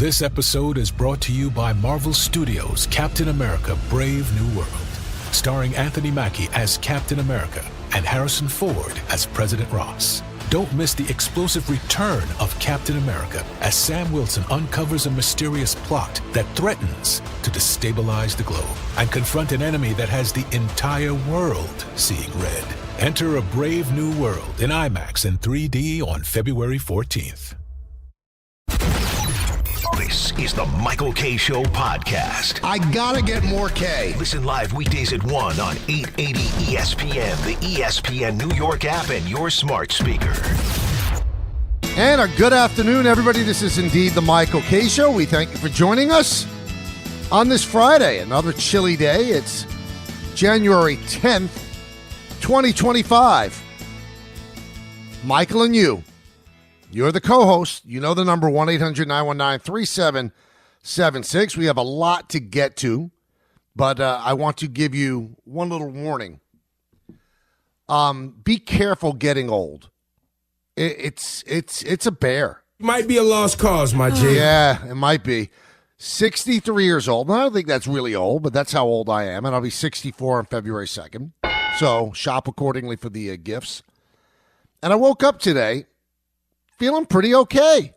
This episode is brought to you by Marvel Studios' Captain America: Brave New World, starring Anthony Mackie as Captain America and Harrison Ford as President Ross. Don't miss the explosive return of Captain America as Sam Wilson uncovers a mysterious plot that threatens to destabilize the globe and confront an enemy that has the entire world seeing red. Enter A Brave New World in IMAX and 3D on February 14th. This is the Michael K. Show podcast. I gotta get more K. Listen live weekdays at 1 on 880 ESPN, the ESPN New York app, and your smart speaker. And a good afternoon, everybody. This is indeed the Michael K. Show. We thank you for joining us on this Friday, another chilly day. It's January 10th, 2025. Michael and you. You're the co-host. You know the number, 1-800-919-3776. We have a lot to get to, but I want to give you one little warning. Be careful getting old. It's a bear. Might be a lost cause, my G. Yeah, it might be. 63 years old. And I don't think that's really old, but that's how old I am, and I'll be 64 on February 2nd. So shop accordingly for the gifts. And I woke up today feeling pretty okay.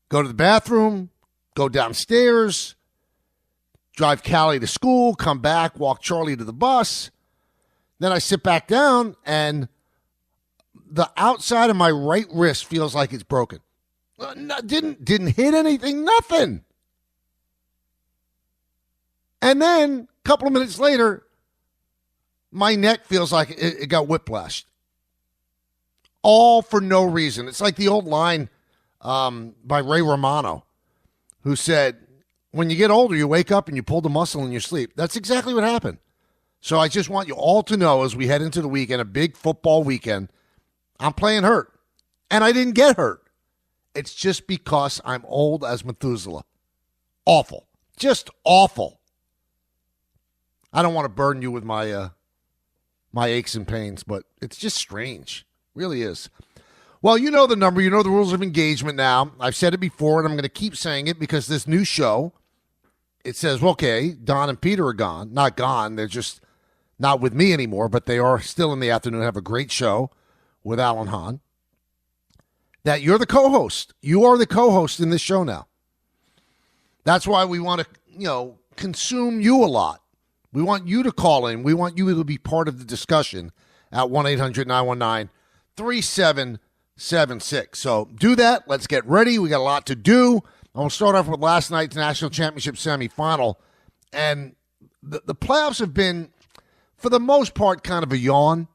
Go to the bathroom, go downstairs, drive Callie to school, come back, walk Charlie to the bus. Then I sit back down, and the outside of my right wrist feels like it's broken. Didn't hit anything, nothing. And then a couple of minutes later, my neck feels like it got whiplashed. All for no reason. It's like the old line by Ray Romano, who said, when you get older, you wake up and you pull the muscle in your sleep. That's exactly what happened. So I just want you all to know, as we head into the weekend, a big football weekend, I'm playing hurt. And I didn't get hurt. It's just because I'm old as Methuselah. Awful. Just awful. I don't want to burden you with my aches and pains, but it's just strange. Really is. Well, you know the number. You know the rules of engagement now. I've said it before, and I'm going to keep saying it because this new show, it says, okay, Don and Peter are gone. Not gone. They're just not with me anymore, but they are still in the afternoon. Have a great show with Alan Hahn. That you're the co-host. You are the co-host in this show now. That's why we want to, consume you a lot. We want you to call in. We want you to be part of the discussion at 1-800-919-3776. So do that. Let's get ready. We got a lot to do. I'm going to start off with last night's national championship semifinal. And the playoffs have been, for the most part, kind of a yawn.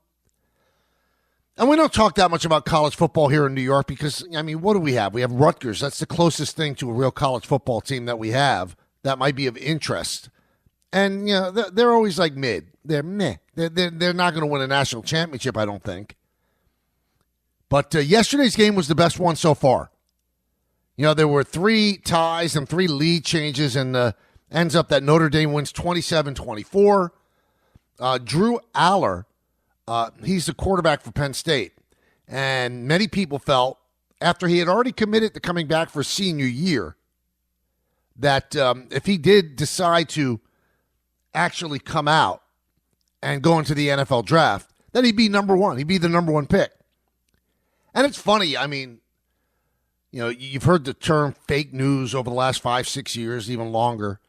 And we don't talk that much about college football here in New York because, what do we have? We have Rutgers. That's the closest thing to a real college football team that we have that might be of interest. And, they're always like mid. They're meh. They're not going to win a national championship, I don't think. But yesterday's game was the best one so far. There were 3 ties and 3 lead changes, and ends up that Notre Dame wins 27-24. Drew Aller, he's the quarterback for Penn State. And many people felt, after he had already committed to coming back for senior year, that if he did decide to actually come out and go into the NFL draft, that he'd be number one. He'd be the number one pick. And it's funny, you've heard the term fake news over the last 5-6 years, even longer.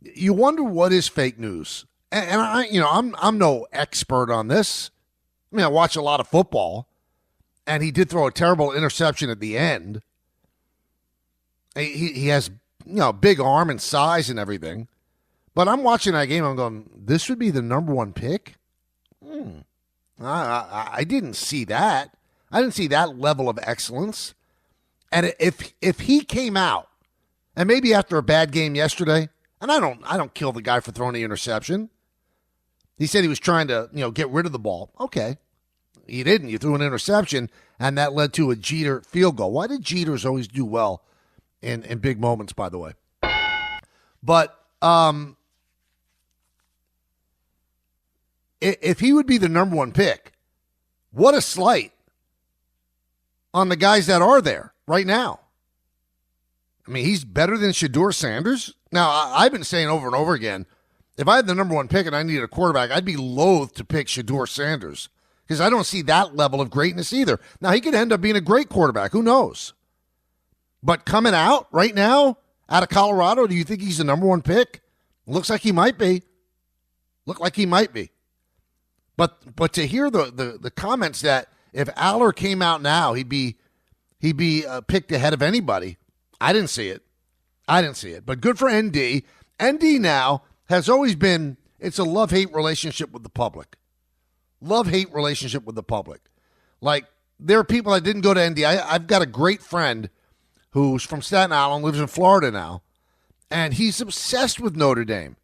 You wonder what is fake news. And I'm no expert on this. I watch a lot of football, and he did throw a terrible interception at the end. He has, big arm and size and everything. But I'm watching that game, I'm going, this would be the number one pick? I didn't see that. I didn't see that level of excellence. And if he came out, and maybe after a bad game yesterday, and I don't kill the guy for throwing the interception. He said he was trying to, get rid of the ball. Okay. He didn't. You threw an interception, and that led to a Jeter field goal. Why did Jeters always do well in big moments, by the way? But if he would be the number one pick, what a slight on the guys that are there right now. I mean, he's better than Shedeur Sanders. Now, I've been saying over and over again, if I had the number one pick and I needed a quarterback, I'd be loath to pick Shedeur Sanders because I don't see that level of greatness either. Now, he could end up being a great quarterback. Who knows? But coming out right now, out of Colorado, do you think he's the number one pick? Looks like he might be. Look like he might be. But to hear the comments that if Aller came out now, he'd be picked ahead of anybody. I didn't see it. But good for ND. ND now has always been, it's a love-hate relationship with the public. Love-hate relationship with the public. Like, there are people that didn't go to ND. I've got a great friend who's from Staten Island, lives in Florida now, and he's obsessed with Notre Dame.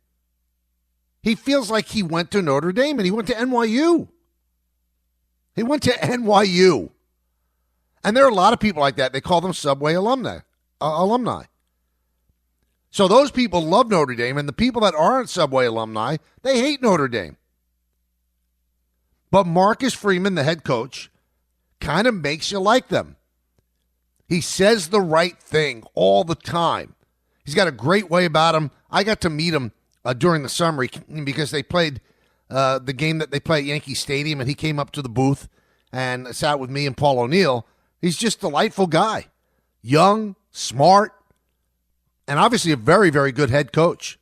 He feels like he went to Notre Dame, and he went to NYU. And there are a lot of people like that. They call them Subway alumni. So those people love Notre Dame, and the people that aren't Subway alumni, they hate Notre Dame. But Marcus Freeman, the head coach, kind of makes you like them. He says the right thing all the time. He's got a great way about him. I got to meet him during the summer because they played the game that they play at Yankee Stadium, and he came up to the booth and sat with me and Paul O'Neill. He's just a delightful guy. Young, smart, and obviously a very, very good head coach.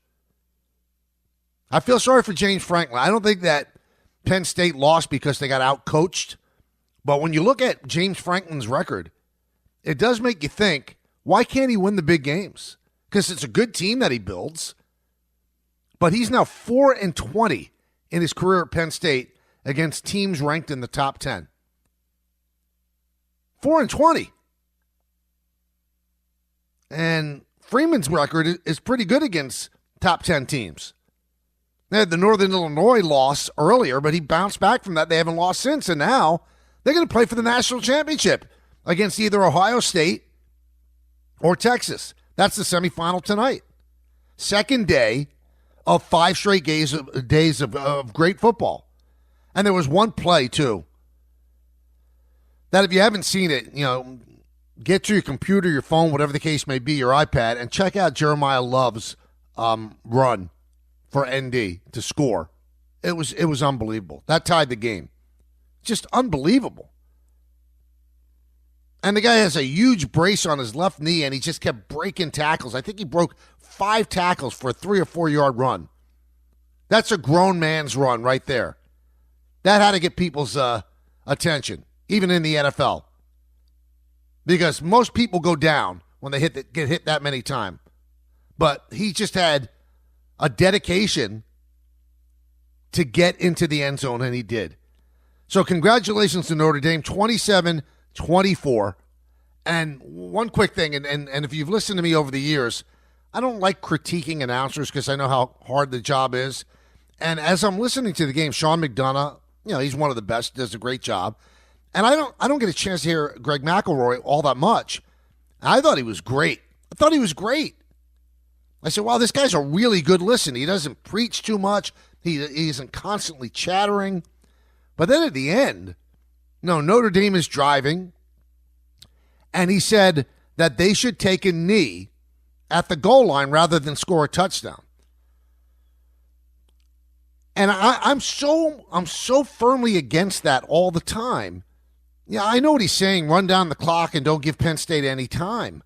I feel sorry for James Franklin. I don't think that Penn State lost because they got out-coached. But when you look at James Franklin's record, it does make you think, why can't he win the big games? Because it's a good team that he builds. But he's now 4-20 in his career at Penn State against teams ranked in the top 10. 4-20. And Freeman's record is pretty good against top 10 teams. They had the Northern Illinois loss earlier, but he bounced back from that. They haven't lost since, and now they're going to play for the national championship against either Ohio State or Texas. That's the semifinal tonight. Second day of 5 straight days of great football. And there was one play, too, that if you haven't seen it, get to your computer, your phone, whatever the case may be, your iPad, and check out Jeremiah Love's run for ND to score. It was unbelievable. That tied the game. Just unbelievable. And the guy has a huge brace on his left knee, and he just kept breaking tackles. I think he broke 5 tackles for a 3 or 4 yard run. That's a grown man's run right there. That had to get people's attention, even in the NFL. Because most people go down when they get hit that many times. But he just had a dedication to get into the end zone, and he did. So congratulations to Notre Dame, 27-24. And one quick thing, and if you've listened to me over the years, I don't like critiquing announcers because I know how hard the job is. And as I'm listening to the game, Sean McDonough, he's one of the best, does a great job. And I don't get a chance to hear Greg McElroy all that much. I thought he was great. I said, wow, this guy's a really good listen. He doesn't preach too much. He isn't constantly chattering. But then at the end, Notre Dame is driving, and he said that they should take a knee at the goal line rather than score a touchdown. And I'm so firmly against that all the time. Yeah, I know what he's saying, run down the clock and don't give Penn State any time.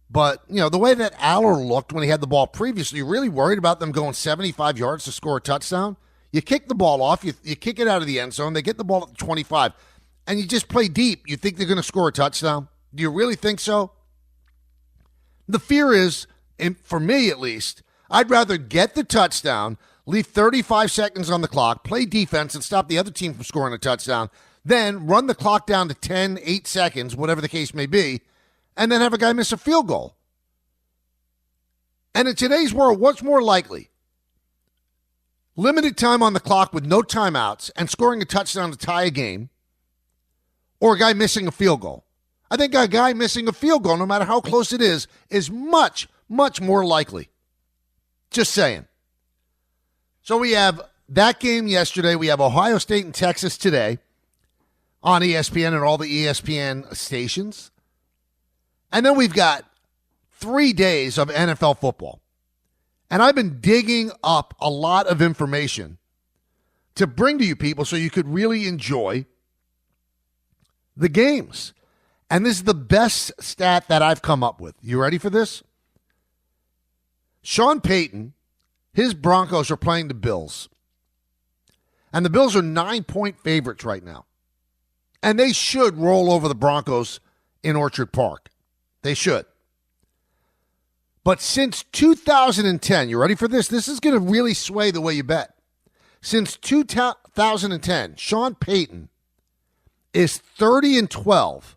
But, the way that Aller looked when he had the ball previously, you're really worried about them going 75 yards to score a touchdown? You kick the ball off, you kick it out of the end zone, they get the ball at the 25, and you just play deep. You think they're going to score a touchdown? Do you really think so? The fear is, for me at least, I'd rather get the touchdown, leave 35 seconds on the clock, play defense, and stop the other team from scoring a touchdown, then run the clock down to 10, 8 seconds, whatever the case may be, and then have a guy miss a field goal. And in today's world, what's more likely? Limited time on the clock with no timeouts and scoring a touchdown to tie a game, or a guy missing a field goal? I think a guy missing a field goal, no matter how close it is much, much more likely. Just saying. So we have that game yesterday. We have Ohio State and Texas today on ESPN and all the ESPN stations. And then we've got 3 days of NFL football. And I've been digging up a lot of information to bring to you people so you could really enjoy the games. And this is the best stat that I've come up with. You ready for this? Sean Payton, his Broncos are playing the Bills. And the Bills are 9-point favorites right now. And they should roll over the Broncos in Orchard Park. They should. But since 2010, you ready for this? This is going to really sway the way you bet. Since 2010, Sean Payton is 30-12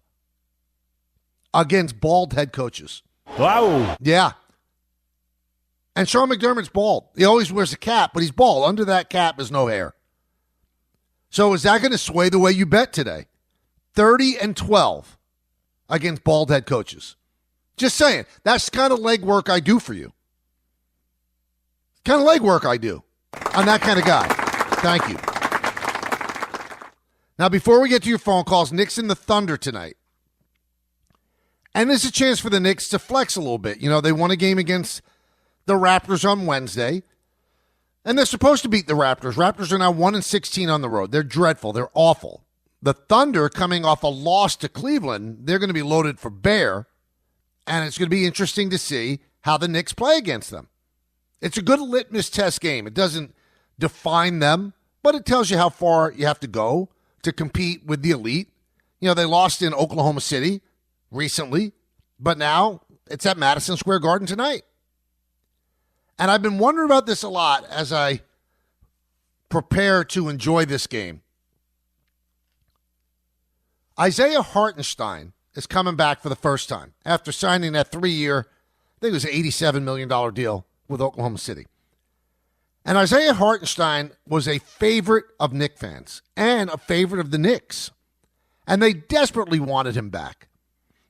against bald head coaches. Wow. Yeah. And Sean McDermott's bald. He always wears a cap, but he's bald. Under that cap is no hair. So is that going to sway the way you bet today? 30-12 against bald head coaches. Just saying. That's the kind of legwork I do for you. Kind of legwork I do. I'm that kind of guy. Thank you. Now, before we get to your phone calls, Knicks and the Thunder tonight. And this is a chance for the Knicks to flex a little bit. You know, they won a game against the Raptors on Wednesday. And they're supposed to beat the Raptors. Raptors are now 1-16 on the road. They're dreadful. They're awful. The Thunder, coming off a loss to Cleveland, they're going to be loaded for bear. And it's going to be interesting to see how the Knicks play against them. It's a good litmus test game. It doesn't define them, but it tells you how far you have to go to compete with the elite. You know, they lost in Oklahoma City recently, but now it's at Madison Square Garden tonight. And I've been wondering about this a lot as I prepare to enjoy this game. Isaiah Hartenstein is coming back for the first time after signing that 3-year, I think it was an $87 million deal with Oklahoma City. And Isaiah Hartenstein was a favorite of Knicks fans and a favorite of the Knicks. And they desperately wanted him back.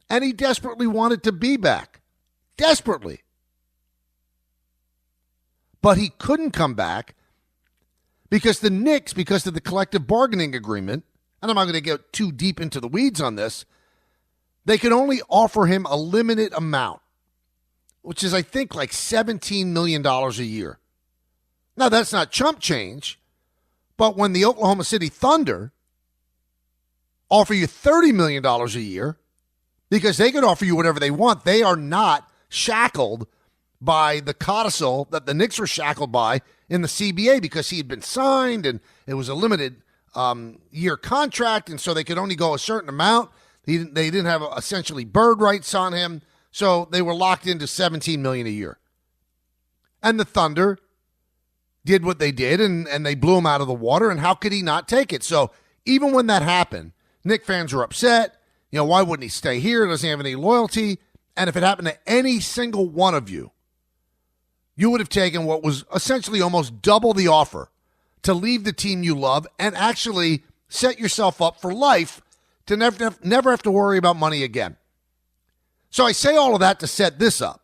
And he desperately wanted to be back. Desperately. But he couldn't come back because the Knicks, because of the collective bargaining agreement, and I'm not going to get too deep into the weeds on this, they could only offer him a limited amount, which is, I think, like $17 million a year. Now, that's not chump change, but when the Oklahoma City Thunder offer you $30 million a year, because they could offer you whatever they want, they are not shackled by the codicil that the Knicks were shackled by in the CBA because he had been signed and it was a limited year contract, and so they could only go a certain amount. They didn't have essentially bird rights on him, so they were locked into $17 million a year. And the Thunder did what they did, and they blew him out of the water, and how could he not take it? So even when that happened, Knicks fans were upset. You know, why wouldn't he stay here? Doesn't he have any loyalty? And if it happened to any single one of you, you would have taken what was essentially almost double the offer to leave the team you love and actually set yourself up for life to never have to worry about money again. So I say all of that to set this up.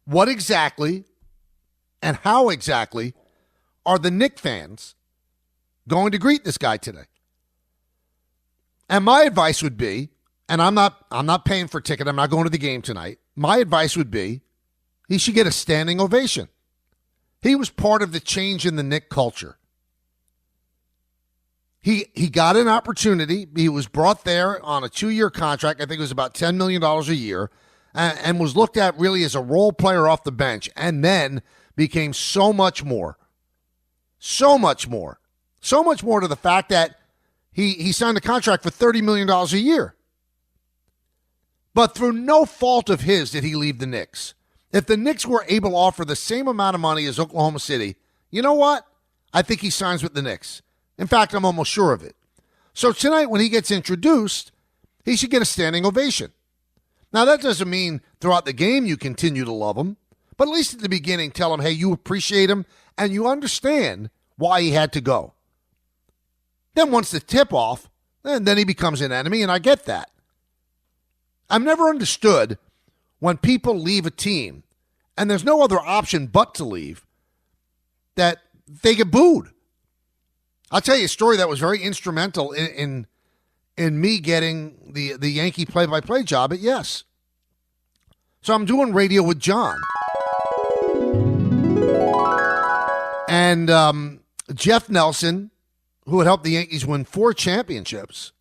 What exactly and how exactly are the Knicks fans going to greet this guy today? And my advice would be, and I'm not paying for a ticket, I'm not going to the game tonight. My advice would be he should get a standing ovation. He was part of the change in the Knicks culture. He got an opportunity. He was brought there on a 2-year contract. I think it was about $10 million a year, and was looked at really as a role player off the bench, and then became so much more. So much more. So much more to the fact that he signed a contract for $30 million a year. But through no fault of his did he leave the Knicks. If the Knicks were able to offer the same amount of money as Oklahoma City, you know what? I think he signs with the Knicks. In fact, I'm almost sure of it. So tonight when he gets introduced, he should get a standing ovation. Now, that doesn't mean throughout the game you continue to love him, but at least at the beginning tell him, hey, you appreciate him and you understand why he had to go. Then once the tip-off, then he becomes an enemy, and I get that. I've never understood when people leave a team and there's no other option but to leave, that they get booed. I'll tell you a story that was very instrumental in me getting the Yankee play-by-play job at Yes. So I'm doing radio with John. And Jeff Nelson, who had helped the Yankees win 4 championships,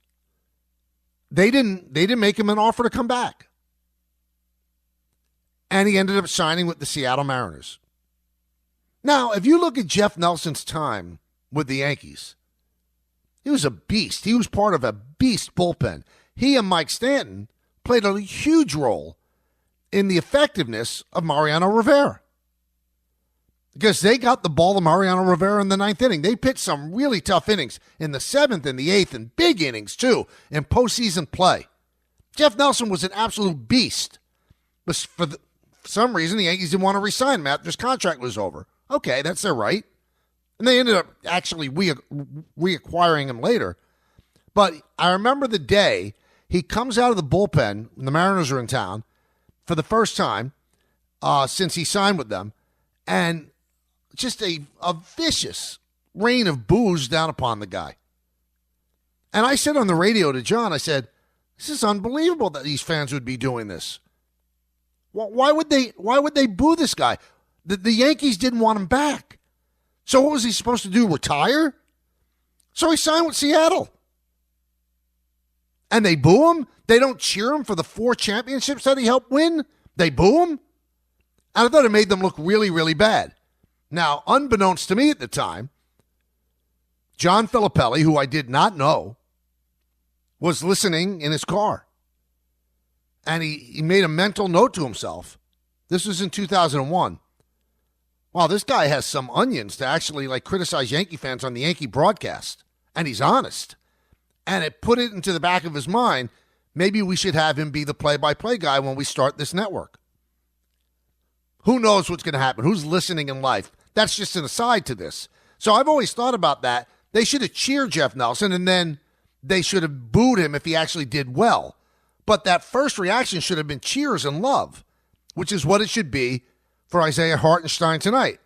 they didn't make him an offer to come back. And he ended up signing with the Seattle Mariners. Now, if you look at Jeff Nelson's time with the Yankees, he was a beast. He was part of a beast bullpen. He and Mike Stanton played a huge role in the effectiveness of Mariano Rivera. Because they got the ball to Mariano Rivera in the 9th inning. They pitched some really tough innings in the 7th and the 8th, and big innings, too, in postseason play. Jeff Nelson was an absolute beast. But for some reason, the Yankees didn't want to re-sign him after his contract was over. Okay, that's their right. And they ended up actually reacquiring him later. But I remember the day he comes out of the bullpen when the Mariners are in town for the first time since he signed with them, and just a vicious rain of boos down upon the guy. And I said on the radio to John, I said, this is unbelievable that these fans would be doing this. Why would they boo this guy? The Yankees didn't want him back. So what was he supposed to do, retire? So he signed with Seattle. And they boo him? They don't cheer him for the 4 championships that he helped win? They boo him? And I thought it made them look really, really bad. Now, unbeknownst to me at the time, John Filippelli, who I did not know, was listening in his car. And he made a mental note to himself. This was in 2001. Wow, this guy has some onions to actually criticize Yankee fans on the Yankee broadcast. And he's honest. And it put it into the back of his mind, maybe we should have him be the play-by-play guy when we start this network. Who knows what's going to happen? Who's listening in life? That's just an aside to this. So I've always thought about that. They should have cheered Jeff Nelson, and then they should have booed him if he actually did well. But that first reaction should have been cheers and love, which is what it should be for Isaiah Hartenstein tonight.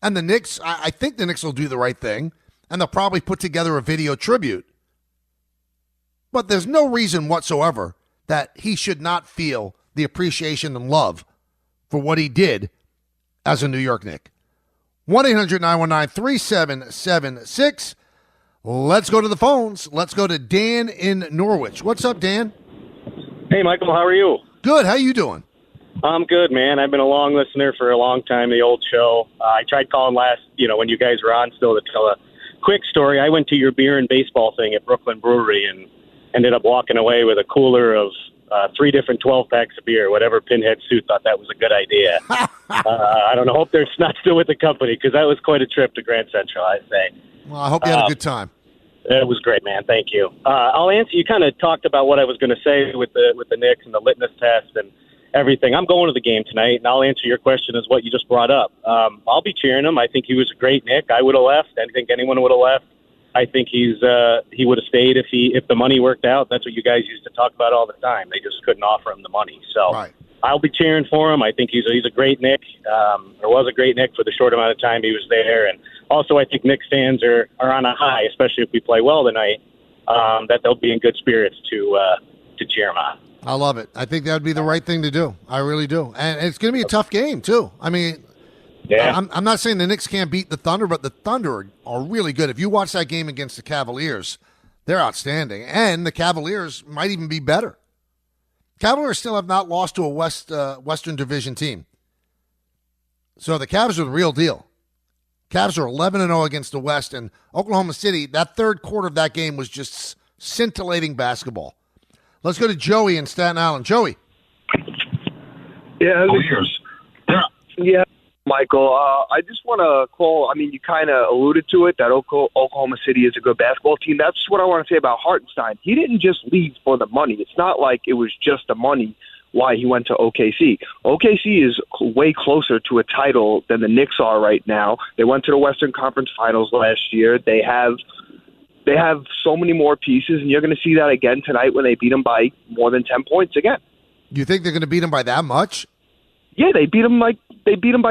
And the Knicks, I think the Knicks will do the right thing, and they'll probably put together a video tribute. But there's no reason whatsoever that he should not feel the appreciation and love for what he did as a New York Knick. 1-800-919-3776. Let's go to the phones. Let's go to Dan in Norwich. What's up, Dan? Hey, Michael, how are you? Good. How you doing? I'm good, man. I've been a long listener for a long time, the old show. I tried calling last, when you guys were on still, to tell a quick story. I went to your beer and baseball thing at Brooklyn Brewery and ended up walking away with a cooler of 3 different 12-packs of beer. Whatever pinhead suit thought that was a good idea. I don't know. Hope they're not still with the company, because that was quite a trip to Grand Central, I'd say. Well, I hope you had a good time. It was great, man. Thank you. I'll answer. You kind of talked about what I was going to say with the Knicks and the litmus test and everything. I'm going to the game tonight, and I'll answer your question as what you just brought up. I'll be cheering him. I think he was a great Knick. I would have left. I think anyone would have left. I think he would have stayed if the money worked out. That's what you guys used to talk about all the time. They just couldn't offer him the money. So right. I'll be cheering for him. I think he's a great Knick. Or was a great Knick for the short amount of time he was there. And also, I think Knicks fans are on a high, especially if we play well tonight. That they'll be in good spirits to cheer him on. I love it. I think that would be the right thing to do. I really do. And it's going to be a tough game, too. I mean, yeah. I'm not saying the Knicks can't beat the Thunder, but the Thunder are really good. If you watch that game against the Cavaliers, they're outstanding. And the Cavaliers might even be better. Cavaliers still have not lost to a Western Division team. So the Cavs are the real deal. Cavs are 11-0 against the West, and Oklahoma City, that third quarter of that game was just scintillating basketball. Let's go to Joey in Staten Island. Joey. Yeah. Years. Yeah, Michael. I just want to call. I mean, you kind of alluded to it, that Oklahoma City is a good basketball team. That's what I want to say about Hartenstein. He didn't just leave for the money. It's not like it was just the money why he went to OKC. OKC is way closer to a title than the Knicks are right now. They went to the Western Conference Finals last year. They have so many more pieces, and you're going to see that again tonight when they beat them by more than 10 points again. You think they're going to beat them by that much? Yeah, they beat them by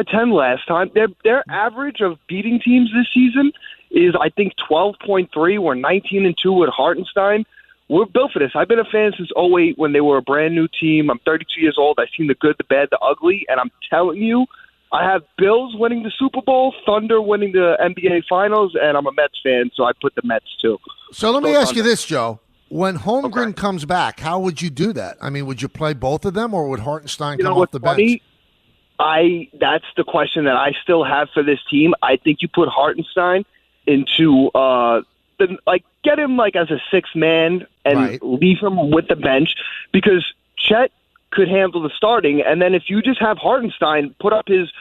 10 last time. Their average of beating teams this season is, I think, 12.3. We're 19-2 with Hartenstein. we're built for this. I've been a fan since '08 when they were a brand new team. I'm 32 years old. I've seen the good, the bad, the ugly, and I'm telling you, I have Bills winning the Super Bowl, Thunder winning the NBA Finals, and I'm a Mets fan, so I put the Mets too. So let me ask you this, Joe. When Holmgren comes back, how would you do that? I mean, would you play both of them, or would Hartenstein come off the bench? That's the question that I still have for this team. I think you put Hartenstein into get him as a sixth man and leave him with the bench, because Chet could handle the starting, and then if you just have Hartenstein put up his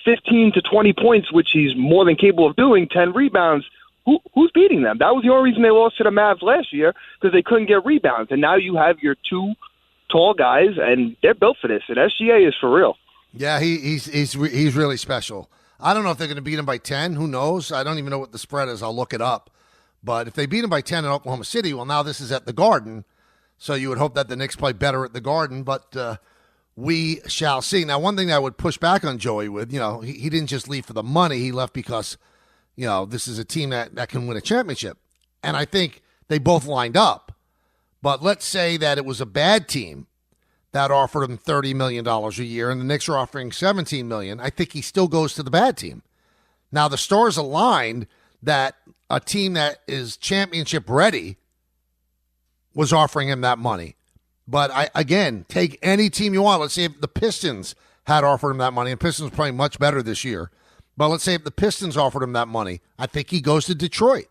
15 to 20 points, which he's more than capable of doing, 10 rebounds, who's beating them? That was the only reason they lost to the Mavs last year, because they couldn't get rebounds, and now you have your two tall guys, and they're built for this, and SGA is for real. Yeah, he's really special. I don't know if they're going to beat him by 10. Who knows? I don't even know what the spread is. I'll look it up. But if they beat him by 10 in Oklahoma City, well, now this is at the Garden, so you would hope that the Knicks play better at the Garden, but we shall see. Now, one thing I would push back on Joey with, he didn't just leave for the money. He left because, this is a team that can win a championship. And I think they both lined up. But let's say that it was a bad team that offered him $30 million a year, and the Knicks are offering $17 million. I think he still goes to the bad team. Now, the stars aligned that a team that is championship ready was offering him that money. But again, take any team you want. Let's say if the Pistons had offered him that money, and Pistons are playing much better this year. But let's say if the Pistons offered him that money, I think he goes to Detroit.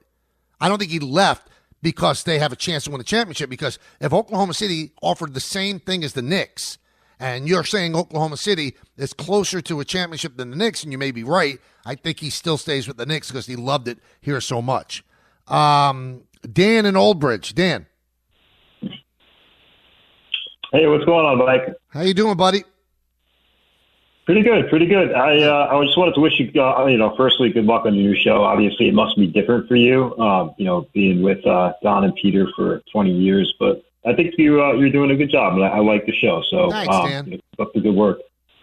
I don't think he left because they have a chance to win a championship, because if Oklahoma City offered the same thing as the Knicks, and you're saying Oklahoma City is closer to a championship than the Knicks, and you may be right, I think he still stays with the Knicks because he loved it here so much. Dan in Old Bridge. Dan. Hey, what's going on, Mike? How you doing, buddy? Pretty good, pretty good. I just wanted to wish you, firstly, good luck on your new show. Obviously, it must be different for you, being with Don and Peter for 20 years. But I think you're doing a good job, and I like the show. So, thanks, Dan. Keep up the good work.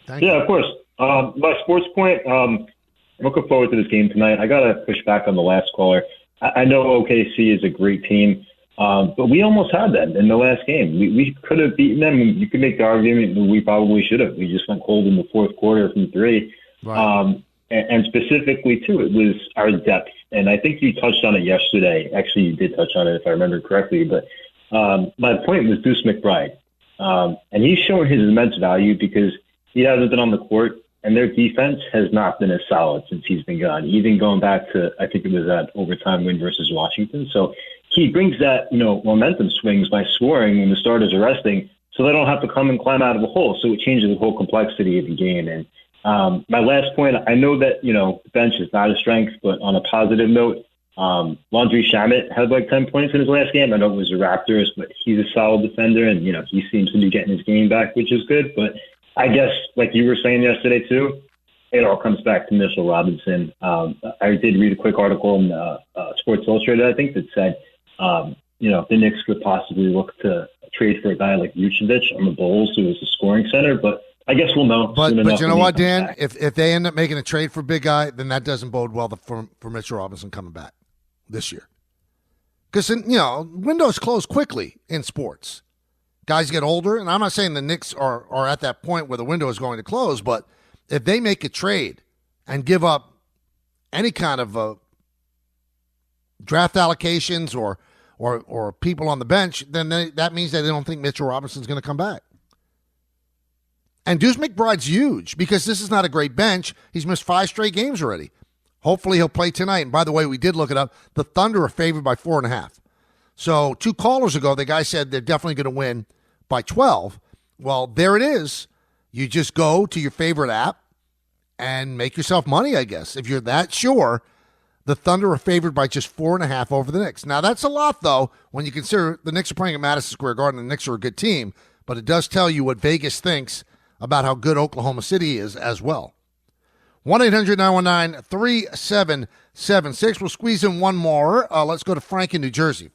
Thank you. Of course. My sports point, I'm looking forward to this game tonight. I got to push back on the last caller. I know OKC is a great team. But we almost had that in the last game. We could have beaten them. You could make the argument that we probably should have. We just went cold in the fourth quarter from three. Right. And specifically, too, it was our depth. And I think you touched on it yesterday. Actually, you did touch on it, if I remember correctly. But my point was Deuce McBride. And he's shown his immense value because he hasn't been on the court, and their defense has not been as solid since he's been gone, even going back to, I think it was that overtime win versus Washington. So he brings that, momentum swings by scoring when the starters are resting, so they don't have to come and climb out of a hole. So it changes the whole complexity of the game. And my last point, I know that, the bench is not a strength, but on a positive note, Landry Shamet had 10 points in his last game. I know it was the Raptors, but he's a solid defender, and, he seems to be getting his game back, which is good. But I guess, like you were saying yesterday, too, it all comes back to Mitchell Robinson. I did read a quick article in Sports Illustrated, I think, that said, the Knicks could possibly look to trade for a guy like Vucevic on the Bulls, who is a scoring center. But I guess we'll know. But you know what, Dan? If they end up making a trade for big guy, then that doesn't bode well for Mitchell Robinson coming back this year. Because, windows close quickly in sports. Guys get older, and I'm not saying the Knicks are at that point where the window is going to close, but if they make a trade and give up any kind of draft allocations or people on the bench, then that means that they don't think Mitchell Robinson's going to come back. And Deuce McBride's huge because this is not a great bench. He's missed 5 straight games already. Hopefully he'll play tonight. And by the way, we did look it up. The Thunder are favored by 4.5. So 2 callers ago, the guy said they're definitely going to win by 12. Well, there it is. You just go to your favorite app and make yourself money, I guess. If you're that sure, the Thunder are favored by just 4.5 over the Knicks. Now, that's a lot, though, when you consider the Knicks are playing at Madison Square Garden. The Knicks are a good team, but it does tell you what Vegas thinks about how good Oklahoma City is as well. 1-800-919-3776. We'll squeeze in one more. Let's go to Frank in New Jersey.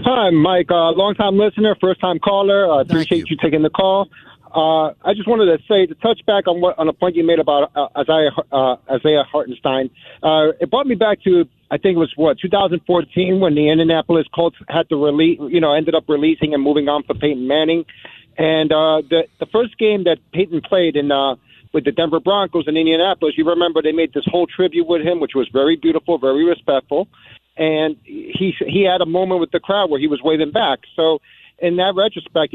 Hi, Mike. Long-time listener, first-time caller. Appreciate you taking the call. I just wanted to say, to touch back on a point you made about Isaiah Hartenstein. It brought me back to I think it was 2014 when the Indianapolis Colts had to ended up releasing and moving on for Peyton Manning. And the first game that Peyton played in with the Denver Broncos in Indianapolis, you remember they made this whole tribute with him, which was very beautiful, very respectful. And he had a moment with the crowd where he was waving back. So in that retrospect,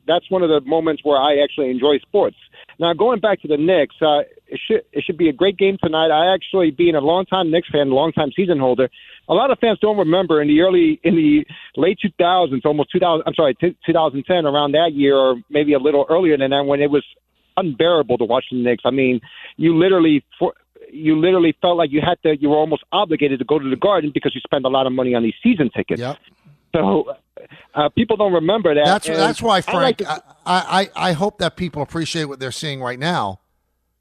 that's one of the moments where I actually enjoy sports. Now, going back to the Knicks, it should be a great game tonight. I actually, being a longtime Knicks fan, longtime season holder, a lot of fans don't remember in the late 2000s, 2010, around that year, or maybe a little earlier than that, when it was unbearable to watch the Knicks. I mean, you literally felt like you were almost obligated to go to the Garden because you spent a lot of money on these season tickets. Yep. So people don't remember that. That's why, Frank, I hope that people appreciate what they're seeing right now,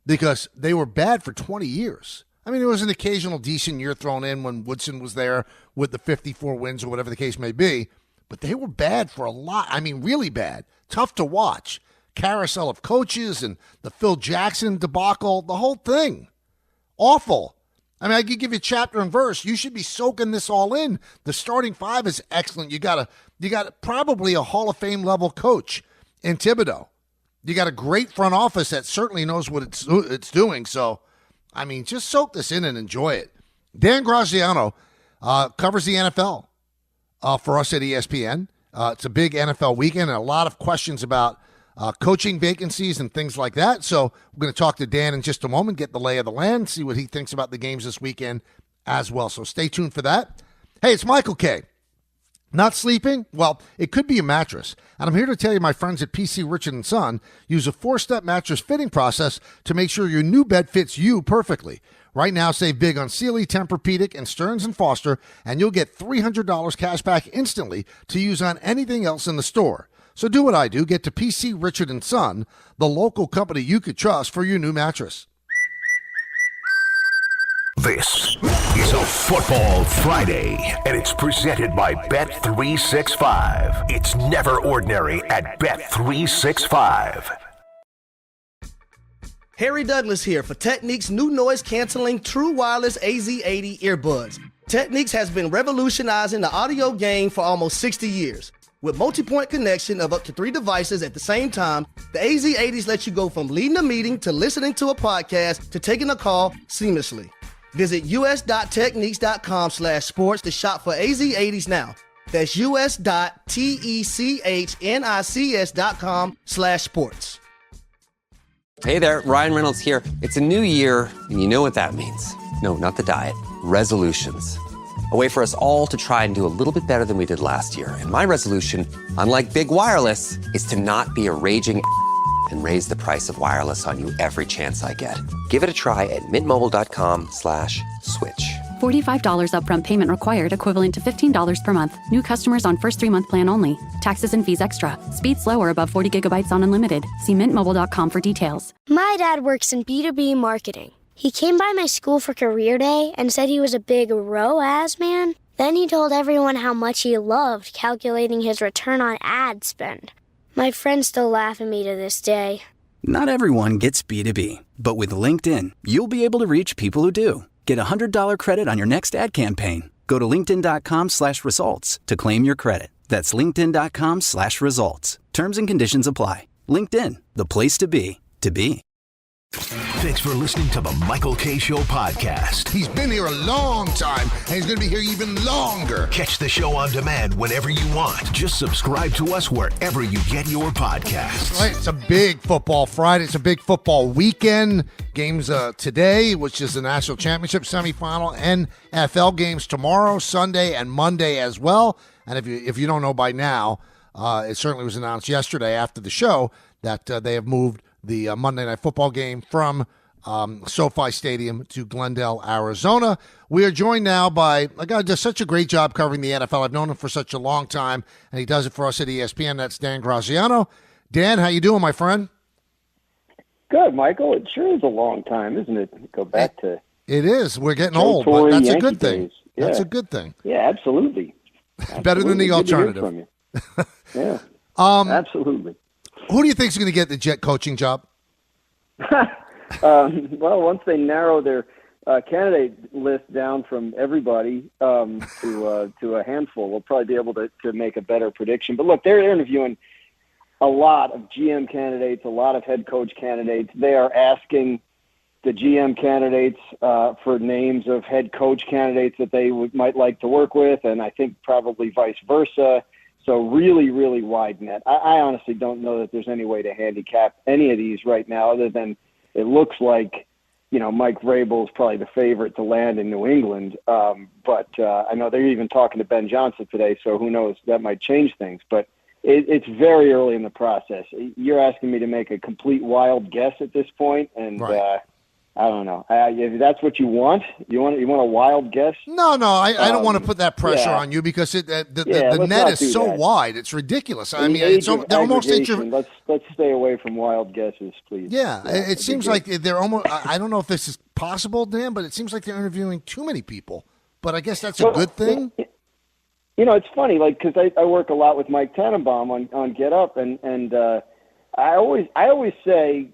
because they were bad for 20 years. I mean, there was an occasional decent year thrown in when Woodson was there with the 54 wins or whatever the case may be, but they were bad for a lot. I mean, really bad. Tough to watch. Carousel of coaches and the Phil Jackson debacle, the whole thing. Awful. I mean, I could give you chapter and verse. You should be soaking this all in. The starting five is excellent. You got probably a Hall of Fame level coach in Thibodeau. You got a great front office that certainly knows what it's doing. So, I mean, just soak this in and enjoy it. Dan Graziano covers the NFL for us at ESPN. It's a big NFL weekend and a lot of questions about coaching vacancies and things like that. So we're going to talk to Dan in just a moment, get the lay of the land, see what he thinks about the games this weekend as well. So stay tuned for that. Hey, it's Michael K. Not sleeping? Well, it could be a mattress. And I'm here to tell you my friends at PC Richard & Son use a 4-step mattress fitting process to make sure your new bed fits you perfectly. Right now, save big on Sealy, Tempur-Pedic, and Stearns & Foster, and you'll get $300 cash back instantly to use on anything else in the store. So do what I do. Get to PC Richard & Son, the local company you could trust for your new mattress. This is a Football Friday, and it's presented by Bet365. It's never ordinary at Bet365. Harry Douglas here for Technique's new noise-canceling True Wireless AZ80 earbuds. Techniques has been revolutionizing the audio game for almost 60 years. With multi-point connection of up to 3 devices at the same time, the AZ80s let you go from leading a meeting to listening to a podcast to taking a call seamlessly. Visit us.techniques.com/sports to shop for AZ80s now. That's us.technics.com/sports. Hey there, Ryan Reynolds here. It's a new year, and you know what that means. No, not the diet. Resolutions. A way for us all to try and do a little bit better than we did last year. And my resolution, unlike big wireless, is to not be a raging and raise the price of wireless on you every chance I get. Give it a try at mintmobile.com/switch. $45 upfront payment required, equivalent to $15 per month. New customers on first 3-month plan only. Taxes and fees extra. Speed slower above 40 gigabytes on unlimited. See mintmobile.com for details. My dad works in B2B marketing. He came by my school for career day and said he was a big ROAS man. Then he told everyone how much he loved calculating his return on ad spend. My friends still laugh at me to this day. Not everyone gets B2B, but with LinkedIn, you'll be able to reach people who do. Get a $100 credit on your next ad campaign. Go to linkedin.com/results to claim your credit. That's linkedin.com/results. Terms and conditions apply. LinkedIn, the place to be, to be. Thanks for listening to the Michael K. Show podcast. He's been here a long time, and he's going to be here even longer. Catch the show on demand whenever you want. Just subscribe to us wherever you get your podcasts. Right, it's a big football Friday. It's a big football weekend. Games today, which is the National Championship semifinal. NFL games tomorrow, Sunday, and Monday as well. And if you don't know by now, it certainly was announced yesterday after the show that they have moved the Monday Night Football game from SoFi Stadium to Glendale, Arizona. We are joined now by a guy who does such a great job covering the NFL. I've known him for such a long time, and he does it for us at ESPN. That's Dan Graziano. Dan, how you doing, my friend? Good, Michael. It sure is a long time, isn't it? Go back to it is. We're getting old, but that's Yankee a good thing. days. Yeah. That's a good thing. Yeah, absolutely. Better than the Good to hear alternative. from you. Yeah. Absolutely. Who do you think is going to get the Jet coaching job? Well, once they narrow their candidate list down from everybody to a handful, we'll probably be able to make a better prediction. But look, they're interviewing a lot of GM candidates, a lot of head coach candidates. They are asking the GM candidates for names of head coach candidates that they might like to work with, and I think probably vice versa. So really, really wide net. I honestly don't know that there's any way to handicap any of these right now other than it looks like, Mike Vrabel is probably the favorite to land in New England. But I know they're even talking to Ben Johnson today, so who knows, that might change things. But it's very early in the process. You're asking me to make a complete wild guess at this point, and Right. I don't know. If that's what you want a wild guess? No, I don't want to put that pressure on you because the net is so wide. It's ridiculous. I mean, they're almost let's stay away from wild guesses, please. Yeah, it seems like they're almost. I don't know if this is possible, Dan, but it seems like they're interviewing too many people. But I guess that's a good thing. It's funny, because I work a lot with Mike Tannenbaum on Get Up, and I always say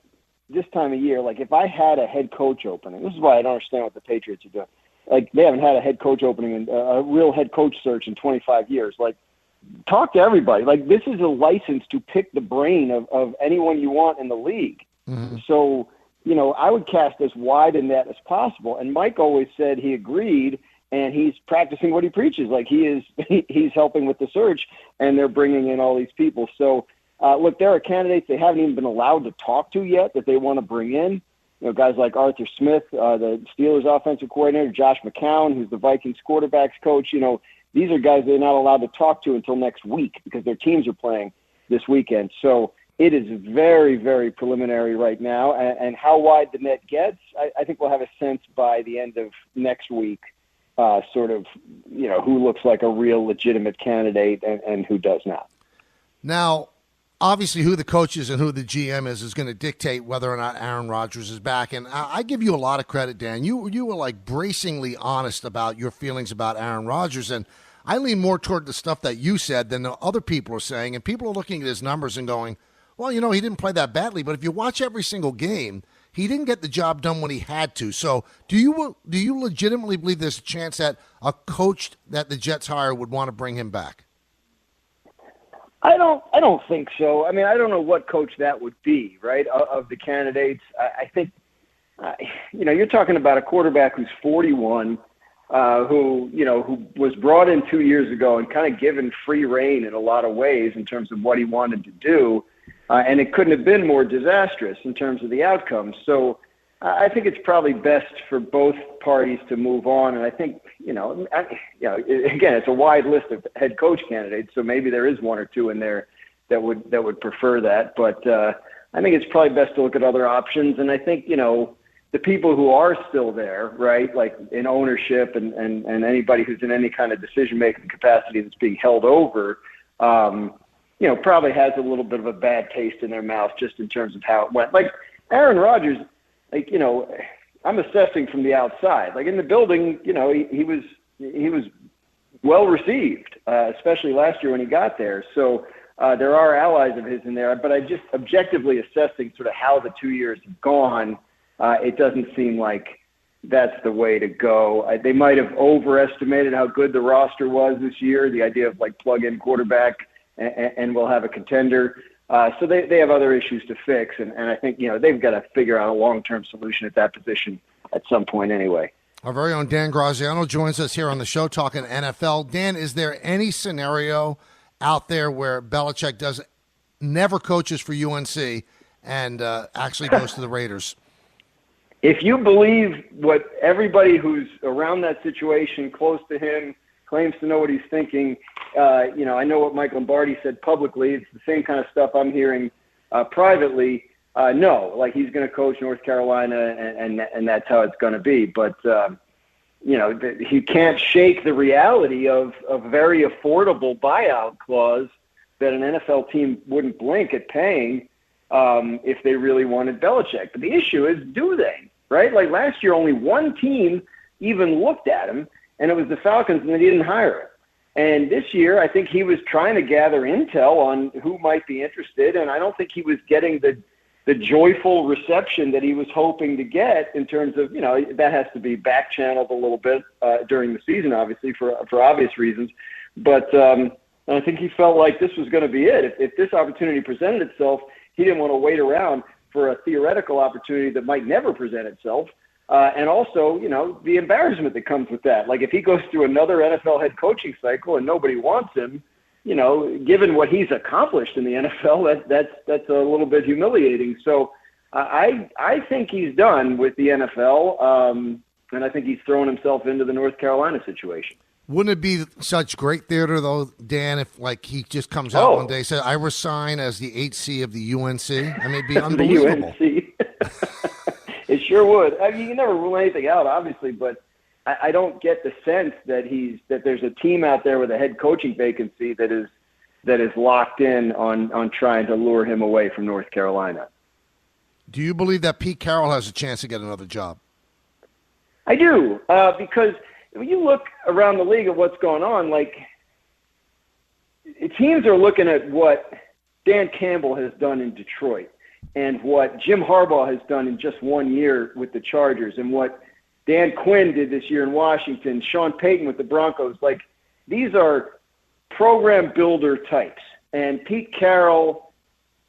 this time of year, if I had a head coach opening, this is why I don't understand what the Patriots are doing. They haven't had a head coach opening and a real head coach search in 25 years. Talk to everybody. This is a license to pick the brain of anyone you want in the league. Mm-hmm. So, I would cast as wide a net as possible. And Mike always said he agreed, and he's practicing what he preaches. He's helping with the search, and they're bringing in all these people. So, look, there are candidates they haven't even been allowed to talk to yet that they want to bring in. Guys like Arthur Smith, the Steelers offensive coordinator, Josh McCown, who's the Vikings quarterbacks coach. These are guys they're not allowed to talk to until next week because their teams are playing this weekend. So it is very, very preliminary right now. And how wide the net gets, I think we'll have a sense by the end of next week, who looks like a real legitimate candidate and who does not. Now, obviously, who the coach is and who the GM is going to dictate whether or not Aaron Rodgers is back. And I give you a lot of credit, Dan. You were bracingly honest about your feelings about Aaron Rodgers. And I lean more toward the stuff that you said than the other people are saying. And people are looking at his numbers and going, well, he didn't play that badly. But if you watch every single game, he didn't get the job done when he had to. So do you legitimately believe there's a chance that a coach that the Jets hire would want to bring him back? I don't think so. I mean, I don't know what coach that would be, right? Of the candidates, I think, you're talking about a quarterback who's 41, who was brought in 2 years ago and kind of given free rein in a lot of ways in terms of what he wanted to do. And it couldn't have been more disastrous in terms of the outcome. So I think it's probably best for both parties to move on. And I think, again, it's a wide list of head coach candidates, so maybe there is one or two in there that would prefer that. But I think it's probably best to look at other options. And I think, the people who are still there, right, like in ownership and anybody who's in any kind of decision-making capacity that's being held over, probably has a little bit of a bad taste in their mouth just in terms of how it went. Like Aaron Rodgers, I'm assessing from the outside. In the building, he was well received, especially last year when he got there. So there are allies of his in there. But I just objectively assessing sort of how the 2 years have gone, it doesn't seem like that's the way to go. They might have overestimated how good the roster was this year, the idea of plug-in quarterback and we'll have a contender. So they have other issues to fix, and I think they've got to figure out a long-term solution at that position at some point anyway. Our very own Dan Graziano joins us here on the show talking NFL. Dan, is there any scenario out there where Belichick never coaches for UNC and actually goes to the Raiders? If you believe what everybody who's around that situation, close to him, claims to know what he's thinking, I know what Mike Lombardi said publicly. It's the same kind of stuff I'm hearing privately. No, he's going to coach North Carolina, and that's how it's going to be. But he can't shake the reality of a very affordable buyout clause that an NFL team wouldn't blink at paying if they really wanted Belichick. But the issue is, do they? Right? Last year, only one team even looked at him, and it was the Falcons, and they didn't hire him. And this year, I think he was trying to gather intel on who might be interested, and I don't think he was getting the the joyful reception that he was hoping to get in terms of, that has to be back channeled a little bit during the season, obviously for obvious reasons. But I think he felt like this was going to be it. If this opportunity presented itself, he didn't want to wait around for a theoretical opportunity that might never present itself. And also, the embarrassment that comes with that. Like if he goes through another NFL head coaching cycle and nobody wants him, given what he's accomplished in the NFL, that's a little bit humiliating. So I think he's done with the NFL, and I think he's thrown himself into the North Carolina situation. Wouldn't it be such great theater, though, Dan, if he just comes out one day and says, I resign as the HC of the UNC? I mean, it'd be unbelievable. The UNC. It sure would. I mean, you never rule anything out, obviously, but I don't get the sense that there's a team out there with a head coaching vacancy that is locked in on trying to lure him away from North Carolina. Do you believe that Pete Carroll has a chance to get another job? I do, because when you look around the league at what's going on, teams are looking at what Dan Campbell has done in Detroit and what Jim Harbaugh has done in just 1 year with the Chargers and what Dan Quinn did this year in Washington, Sean Payton with the Broncos. These are program builder types, and Pete Carroll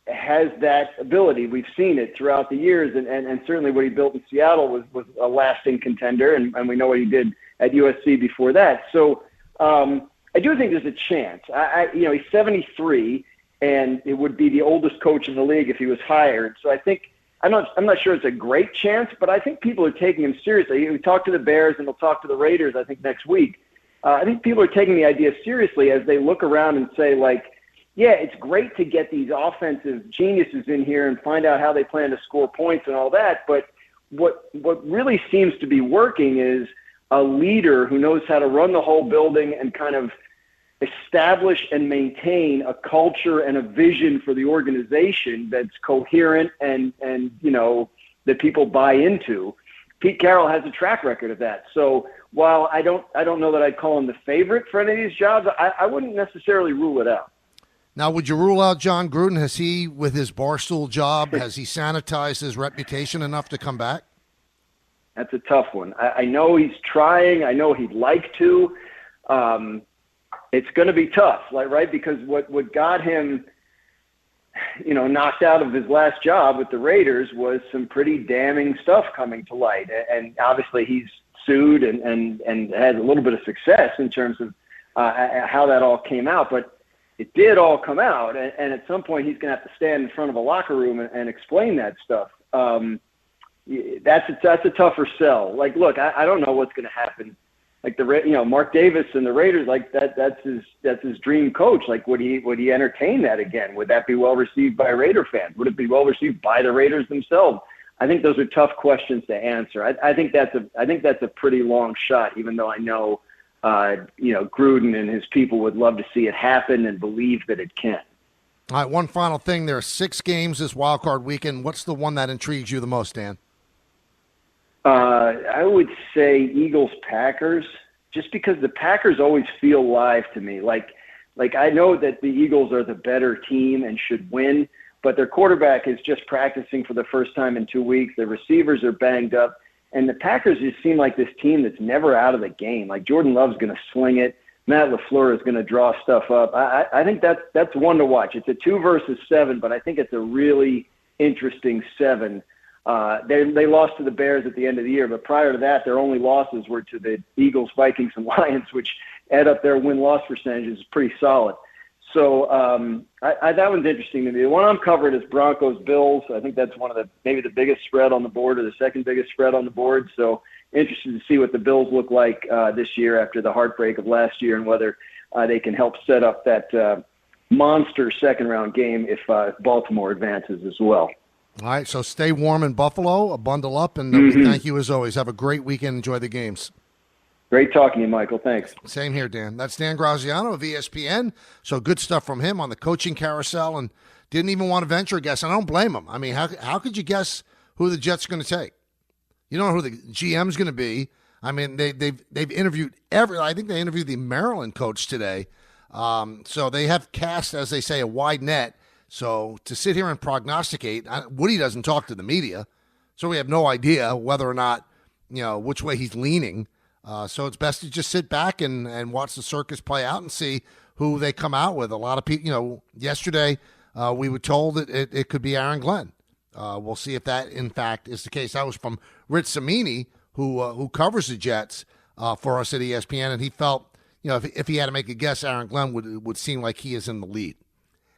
has that ability. We've seen it throughout the years, and certainly what he built in Seattle was a lasting contender, and we know what he did at USC before that. So I do think there's a chance. He's 73, and it would be the oldest coach in the league if he was hired. So I think I'm not sure it's a great chance, but I think people are taking him seriously. We talked to the Bears, and we'll talk to the Raiders, I think, next week. I think people are taking the idea seriously as they look around and say, yeah, it's great to get these offensive geniuses in here and find out how they plan to score points and all that. But what really seems to be working is a leader who knows how to run the whole building and kind of establish and maintain a culture and a vision for the organization that's coherent and that people buy into. Pete Carroll has a track record of that. So while I don't know that I'd call him the favorite for any of these jobs, I wouldn't necessarily rule it out. Now, would you rule out John Gruden? Has he, with his Barstool job, has he sanitized his reputation enough to come back? That's a tough one. I know he's trying. I know he'd like to. It's going to be tough, right? Because what got him, knocked out of his last job with the Raiders was some pretty damning stuff coming to light. And obviously he's sued and had a little bit of success in terms of how that all came out. But it did all come out, and at some point he's going to have to stand in front of a locker room and explain that stuff. That's a tougher sell. Look, I don't know what's going to happen. Mark Davis and the Raiders, that's his dream coach. Would he entertain that again? Would that be well received by Raider fans? Would it be well received by the Raiders themselves? I think those are tough questions to answer. I think that's a pretty long shot, even though I know Gruden and his people would love to see it happen and believe that it can. All right, one final thing. There are 6 games this wild card weekend. What's the one that intrigues you the most, Dan? I would say Eagles-Packers, just because the Packers always feel live to me. I know that the Eagles are the better team and should win, but their quarterback is just practicing for the first time in 2 weeks. Their receivers are banged up. And the Packers just seem like this team that's never out of the game. Jordan Love's going to sling it. Matt LaFleur is going to draw stuff up. I think that's one to watch. It's a 2 versus 7, but I think it's a really interesting 7. They lost to the Bears at the end of the year, but prior to that, their only losses were to the Eagles, Vikings, and Lions, which add up their win-loss percentages is pretty solid. So that one's interesting to me. The one I'm covering is Broncos-Bills. I think that's one of maybe the biggest spread on the board or the second biggest spread on the board. So interested to see what the Bills look like this year after the heartbreak of last year and whether they can help set up that monster second-round game if Baltimore advances as well. All right, so stay warm in Buffalo, bundle up, and we thank you as always. Have a great weekend. Enjoy the games. Great talking to you, Michael. Thanks. Same here, Dan. That's Dan Graziano of ESPN. So good stuff from him on the coaching carousel, and didn't even want to venture a guess. And I don't blame him. I mean, how could you guess who the Jets are going to take? You don't know who the GM's going to be. I mean, they've interviewed I think they interviewed the Maryland coach today. So they have cast, as they say, a wide net So to sit here and prognosticate, Woody doesn't talk to the media, so we have no idea whether or not, which way he's leaning. So it's best to just sit back and watch the circus play out and see who they come out with. A lot of people, yesterday we were told that it could be Aaron Glenn. We'll see if that, in fact, is the case. That was from Rich Samini, who covers the Jets for us at ESPN, and he felt, if he had to make a guess, Aaron Glenn would seem like he is in the lead.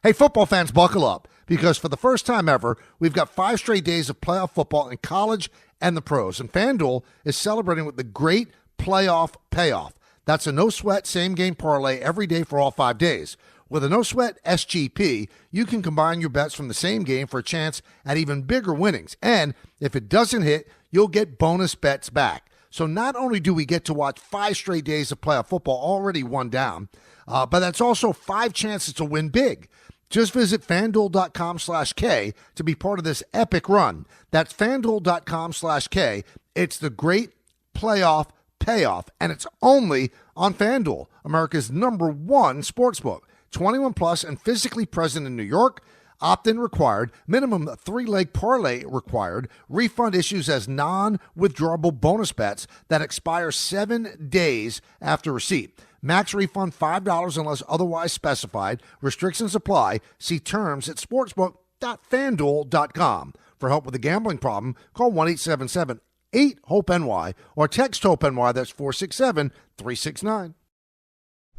Hey, football fans, buckle up, because for the first time ever, we've got 5 straight days of playoff football in college and the pros, and FanDuel is celebrating with the great playoff payoff. That's a no-sweat same-game parlay every day for all 5 days. With a no-sweat SGP, you can combine your bets from the same game for a chance at even bigger winnings. And if it doesn't hit, you'll get bonus bets back. So not only do we get to watch 5 straight days of playoff football, already one down, but that's also 5 chances to win big. Just visit FanDuel.com/K to be part of this epic run. That's FanDuel.com/K. It's the great playoff payoff, and it's only on FanDuel, America's #1 sportsbook. 21 plus and physically present in New York. Opt-in required. Minimum 3-leg parlay required. Refund issues as non-withdrawable bonus bets that expire 7 days after receipt. Max refund $5 unless otherwise specified. Restrictions apply. See terms at sportsbook.fanduel.com. For help with a gambling problem, call 1-877-8-HOPE-NY or text HOPE-NY. That's 467-369.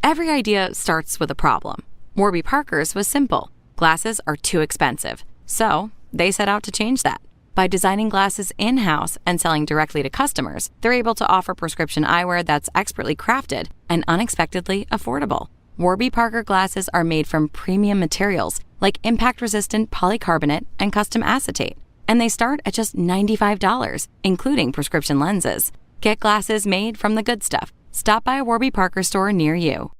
Every idea starts with a problem. Warby Parker's was simple. Glasses are too expensive. So they set out to change that. By designing glasses in-house and selling directly to customers, they're able to offer prescription eyewear that's expertly crafted and unexpectedly affordable. Warby Parker glasses are made from premium materials like impact-resistant polycarbonate and custom acetate. And they start at just $95, including prescription lenses. Get glasses made from the good stuff. Stop by a Warby Parker store near you.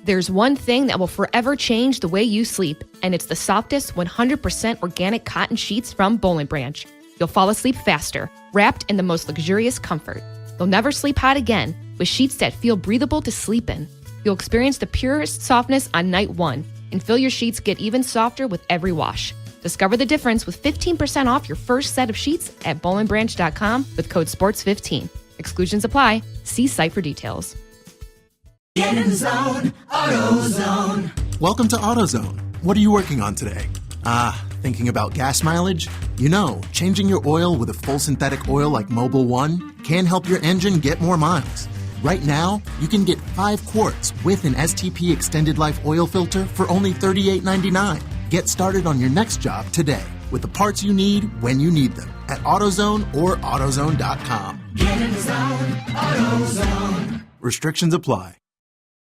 There's one thing that will forever change the way you sleep, and it's the softest 100% organic cotton sheets from Boll & Branch. You'll fall asleep faster, wrapped in the most luxurious comfort. You'll never sleep hot again with sheets that feel breathable to sleep in. You'll experience the purest softness on night 1 and feel your sheets get even softer with every wash. Discover the difference with 15% off your first set of sheets at bollandbranch.com with code SPORTS15. Exclusions apply. See site for details. Get in the zone, AutoZone. Welcome to AutoZone. What are you working on today? Thinking about gas mileage? Changing your oil with a full synthetic oil like Mobil 1 can help your engine get more miles. Right now, you can get 5 quarts with an STP extended life oil filter for only $38.99. Get started on your next job today with the parts you need when you need them at AutoZone or AutoZone.com. Get in the zone, AutoZone. Restrictions apply.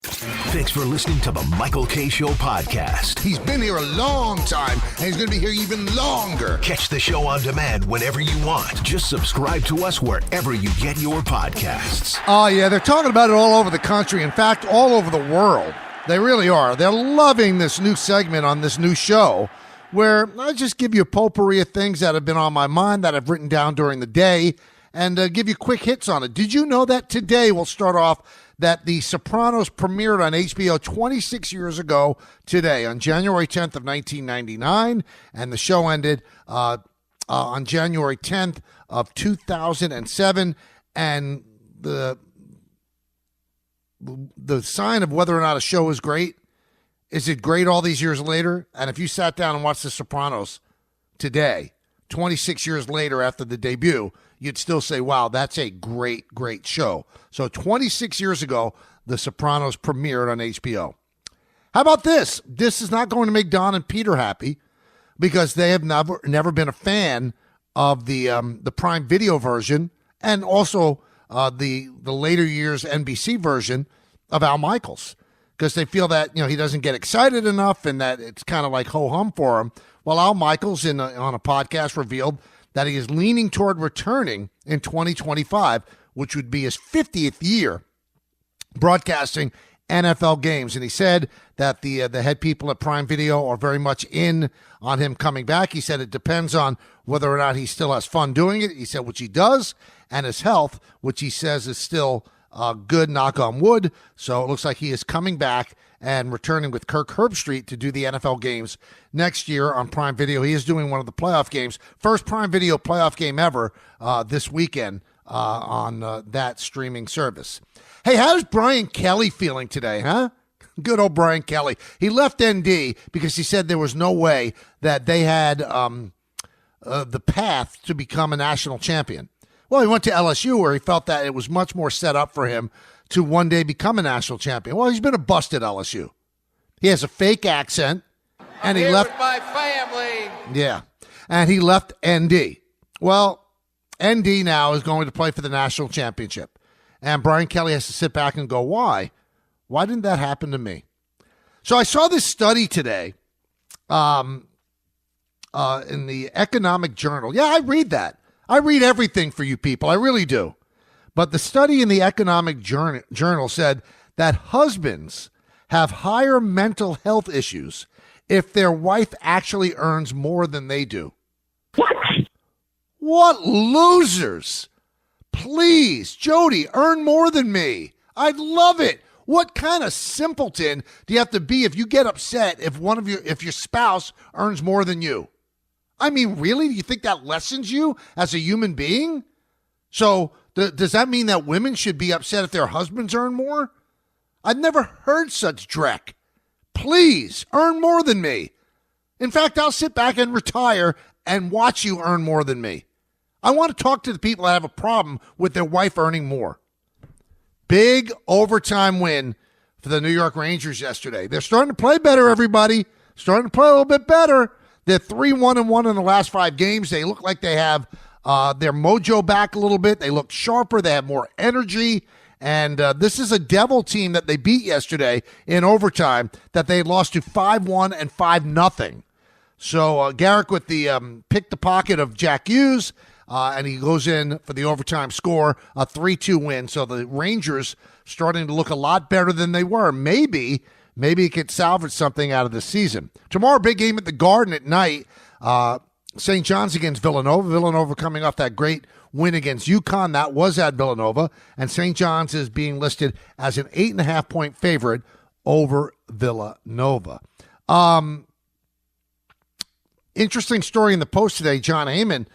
Thanks for listening to the Michael K. Show podcast. He's been here a long time, and he's going to be here even longer. Catch the show on demand whenever you want. Just subscribe to us wherever you get your podcasts. Oh, yeah, they're talking about it all over the country. In fact, all over the world. They really are. They're loving this new segment on this new show where I just give you a potpourri of things that have been on my mind that I've written down during the day and give you quick hits on it. Did you know that today we'll start off that The Sopranos premiered on HBO 26 years ago today on January 10th of 1999, and the show ended on January 10th of 2007, and the sign of whether or not a show is great, is it great all these years later? And if you sat down and watched The Sopranos today, 26 years later after the debut, you'd still say, wow, that's a great, great show. So 26 years ago, The Sopranos premiered on HBO. How about this? This is not going to make Don and Peter happy because they have never been a fan of the Prime Video version and also the later years NBC version of Al Michaels, because they feel that he doesn't get excited enough and that it's kind of like ho-hum for him. Well, Al Michaels on a podcast revealed that he is leaning toward returning in 2025, which would be his 50th year broadcasting NFL games. And he said that the head people at Prime Video are very much in on him coming back. He said it depends on whether or not he still has fun doing it. He said which he does, and his health, which he says is still good, knock on wood. So it looks like he is coming back and returning with Kirk Herbstreit to do the NFL games next year on Prime Video. He is doing one of the playoff games, first Prime Video playoff game ever this weekend on that streaming service. Hey, how's Brian Kelly feeling today, huh? Good old Brian Kelly. He left ND because he said there was no way that they had the path to become a national champion. Well, he went to LSU where he felt that it was much more set up for him to one day become a national champion. Well, he's been a bust at LSU. He has a fake accent, and he left with my family. Yeah, and he left ND. Well, ND now is going to play for the national championship, and Brian Kelly has to sit back and go, why? Why didn't that happen to me? So I saw this study today in the Economic Journal. Yeah, I read that. I read everything for you people. I really do. But the study in the Economic Journal said that husbands have higher mental health issues if their wife actually earns more than they do. What losers? Please, Jody, earn more than me. I'd love it. What kind of simpleton do you have to be if you get upset if your spouse earns more than you? I mean, really? Do you think that lessens you as a human being? So does that mean that women should be upset if their husbands earn more? I've never heard such dreck. Please, earn more than me. In fact, I'll sit back and retire and watch you earn more than me. I want to talk to the people that have a problem with their wife earning more. Big overtime win for the New York Rangers yesterday. They're starting to play better, everybody. Starting to play a little bit better. They're 3-1-1 in the last 5 games. They look like they have their mojo back a little bit. They look sharper. They have more energy. And this is a Devil team that they beat yesterday in overtime that they lost to 5-1 and 5-0. So Garrick with the pick the pocket of Jack Hughes, and he goes in for the overtime score, a 3-2 win. So the Rangers starting to look a lot better than they were. Maybe it could salvage something out of this season. Tomorrow, big game at the Garden at night. St. John's against Villanova. Villanova coming off that great win against UConn. That was at Villanova. And St. John's is being listed as an 8.5-point favorite over Villanova. Interesting story in the Post today. John Heyman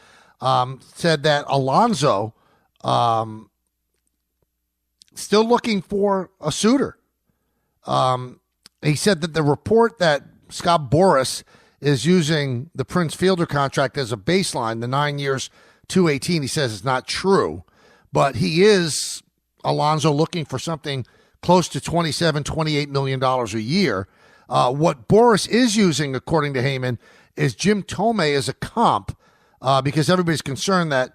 said that Alonzo still looking for a suitor. He said that the report that Scott Boras is using the Prince Fielder contract as a baseline, the 9 years, $218, he says is not true. But he is, Alonzo, looking for something close to $27, $28 million a year. What Boras is using, according to Heyman, is Jim Tomei as a comp because everybody's concerned that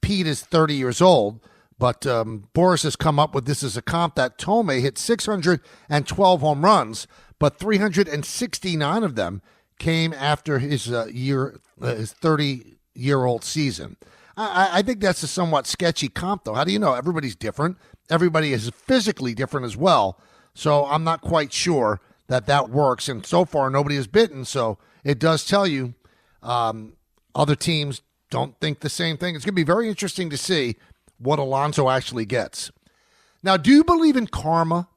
Pete is 30 years old. But Boras has come up with this as a comp that Tomei hit 612 home runs, but 369 of them came after his 30-year-old season. I think that's a somewhat sketchy comp, though. How do you know? Everybody's different. Everybody is physically different as well. So I'm not quite sure that works. And so far, nobody is bitten. So it does tell you other teams don't think the same thing. It's going to be very interesting to see what Alonzo actually gets. Now, do you believe in karma?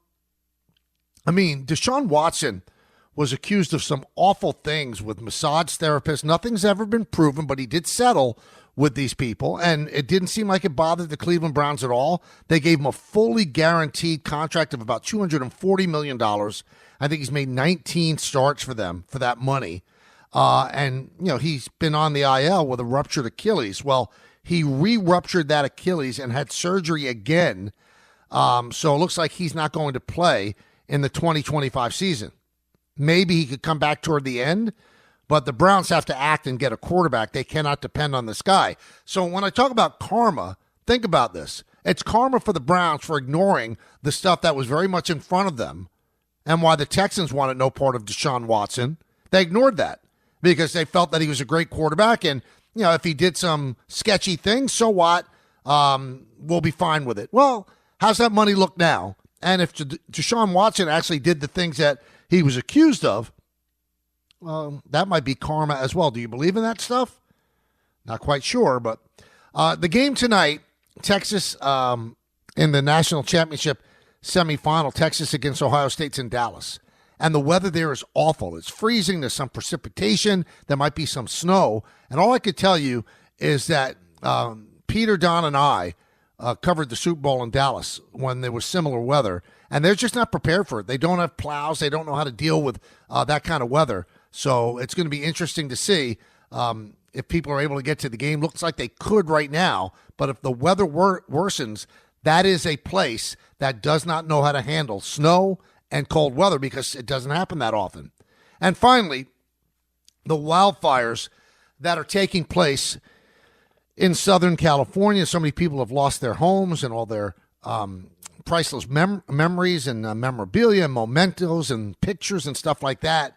I mean, Deshaun Watson was accused of some awful things with massage therapists. Nothing's ever been proven, but he did settle with these people, and it didn't seem like it bothered the Cleveland Browns at all. They gave him a fully guaranteed contract of about $240 million. I think he's made 19 starts for them for that money. And, he's been on the IL with a ruptured Achilles. Well, he re-ruptured that Achilles and had surgery again. So it looks like he's not going to play in the 2025 season. Maybe he could come back toward the end, but the Browns have to act and get a quarterback. They cannot depend on this guy. So when I talk about karma, think about this. It's karma for the Browns for ignoring the stuff that was very much in front of them and why the Texans wanted no part of Deshaun Watson. They ignored that because they felt that he was a great quarterback, and if he did some sketchy things, so what? We'll be fine with it. Well, how's that money look now? And if Deshaun Watson actually did the things that he was accused of, that might be karma as well. Do you believe in that stuff? Not quite sure, but the game tonight, Texas in the national championship semifinal, Texas against Ohio State's in Dallas. And the weather there is awful. It's freezing. There's some precipitation. There might be some snow. And all I could tell you is that Peter, Don, and I covered the Super Bowl in Dallas when there was similar weather. And they're just not prepared for it. They don't have plows. They don't know how to deal with that kind of weather. So it's going to be interesting to see if people are able to get to the game. Looks like they could right now. But if the weather worsens, that is a place that does not know how to handle snow and cold weather because it doesn't happen that often. And finally, the wildfires that are taking place in Southern California. So many people have lost their homes and all their priceless memories and memorabilia and mementos and pictures and stuff like that,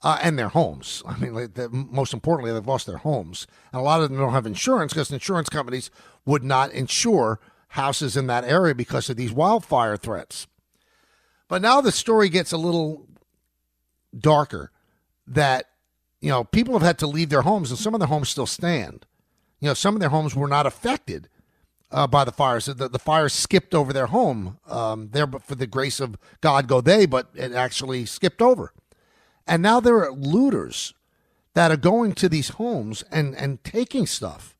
and their homes. I mean, most importantly, they've lost their homes. And a lot of them don't have insurance because insurance companies would not insure houses in that area because of these wildfire threats. But now the story gets a little darker that, people have had to leave their homes and some of their homes still stand. Some of their homes were not affected by the fires. The fires skipped over their home there, but for the grace of God go they, but it actually skipped over. And now there are looters that are going to these homes and taking stuff.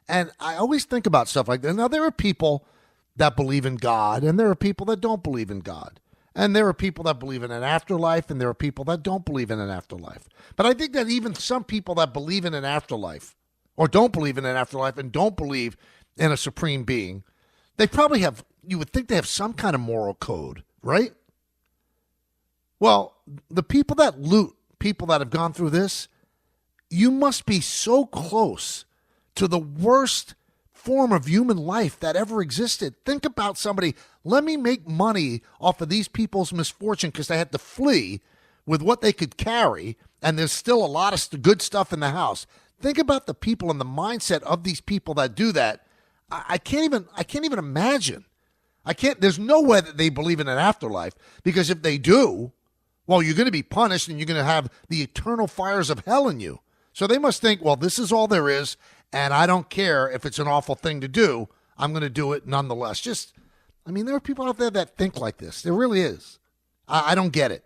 And I always think about stuff like that. Now, there are people that believe in God, and there are people that don't believe in God. And there are people that believe in an afterlife, and there are people that don't believe in an afterlife. But I think that even some people that believe in an afterlife or don't believe in an afterlife and don't believe in a supreme being, they probably have, you would think they have some kind of moral code, right? Well, the people that loot, people that have gone through this, you must be so close to the worst form of human life that ever existed. Think about somebody, let me make money off of these people's misfortune because they had to flee with what they could carry, and there's still a lot of good stuff in the house. Think about the people and the mindset of these people that do that. I can't even imagine. There's no way that they believe in an afterlife, because if they do, well, you're going to be punished and you're going to have the eternal fires of hell in you. So they must think, well, this is all there is, and I don't care if it's an awful thing to do. I'm going to do it nonetheless. There are people out there that think like this. There really is. I don't get it.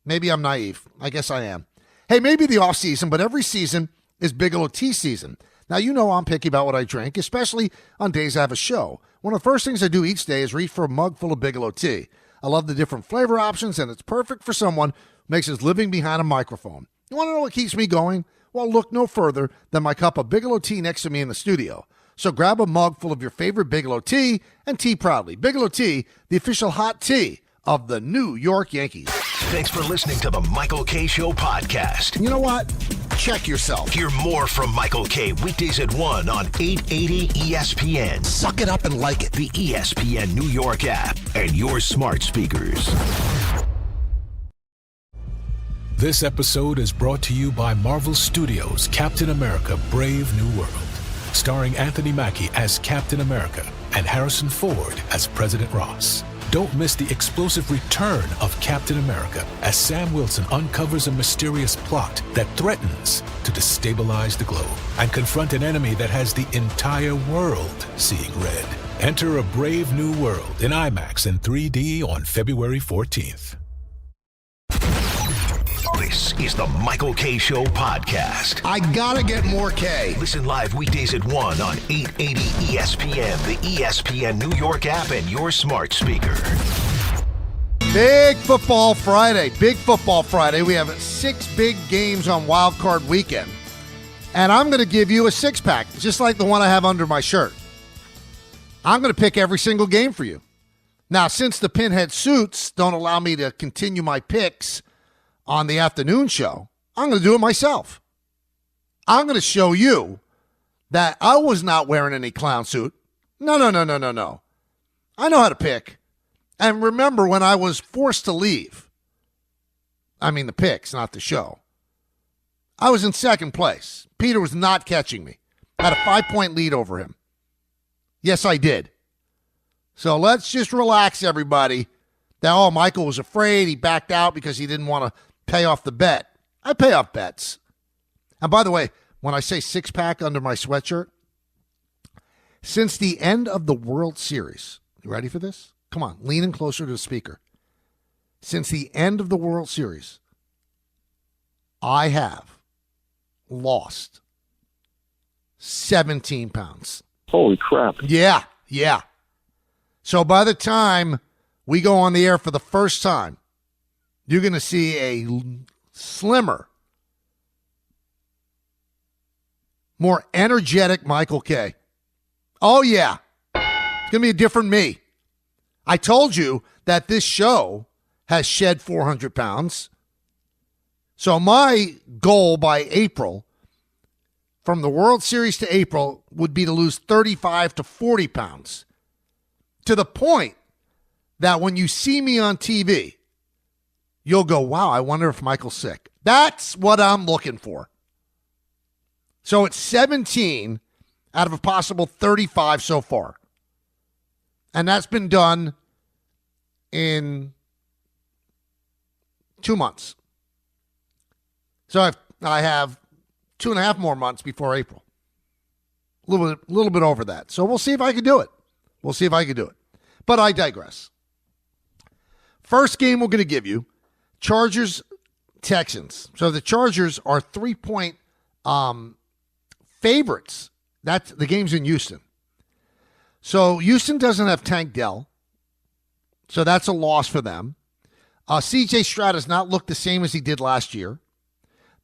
Maybe I'm naive. I guess I am. Hey, maybe the off season, but every season is Bigelow tea season. Now, I'm picky about what I drink, especially on days I have a show. One of the first things I do each day is reach for a mug full of Bigelow tea. I love the different flavor options, and it's perfect for someone who makes his living behind a microphone. You want to know what keeps me going? Well, look no further than my cup of Bigelow tea next to me in the studio. So grab a mug full of your favorite Bigelow tea and tea proudly. Bigelow tea, the official hot tea of the New York Yankees. Thanks for listening to the Michael K. Show podcast. You know what? Check yourself. Hear more from Michael K. weekdays at 1 on 880 ESPN. Suck it up and like it. The ESPN New York app and your smart speakers. This episode is brought to you by Marvel Studios' Captain America: Brave New World, starring Anthony Mackie as Captain America and Harrison Ford as President Ross. Don't miss the explosive return of Captain America as Sam Wilson uncovers a mysterious plot that threatens to destabilize the globe and confront an enemy that has the entire world seeing red. Enter A Brave New World in IMAX and 3D on February 14th. This is the Michael K. Show podcast. I gotta get more K. Listen live weekdays at 1 on 880 ESPN, the ESPN New York app, and your smart speaker. Big Football Friday. Big Football Friday. We have 6 big games on Wild Card Weekend. And I'm going to give you a 6-pack, just like the one I have under my shirt. I'm going to pick every single game for you. Now, since the pinhead suits don't allow me to continue my picks on the afternoon show, I'm going to do it myself. I'm going to show you that I was not wearing any clown suit. No. I know how to pick. And remember when I was forced to leave, I mean the picks, not the show, I was in second place. Peter was not catching me. I had a 5-point lead over him. Yes, I did. So let's just relax, everybody. That, Michael was afraid. He backed out because he didn't want to pay off the bet. I pay off bets. And by the way, when I say 6-pack under my sweatshirt, Since the end of the World Series, you ready for this? Come on, lean in closer to the speaker. Since the end of the World Series, I have lost 17 pounds. Holy crap. Yeah. So by the time we go on the air for the first time, you're going to see a slimmer, more energetic Michael K. Oh, yeah. It's going to be a different me. I told you that this show has shed 400 pounds. So my goal by April, from the World Series to April, would be to lose 35 to 40 pounds. To the point that when you see me on TV, you'll go, wow, I wonder if Michael's sick. That's what I'm looking for. So it's 17 out of a possible 35 so far. And that's been done in 2 months. So I have 2.5 more months before April. A little bit over that. So we'll see if I can do it. But I digress. First game we're going to give you, Chargers-Texans. So the Chargers are 3-point favorites. The game's in Houston. So Houston doesn't have Tank Dell. So that's a loss for them. C.J. Stroud has not looked the same as he did last year.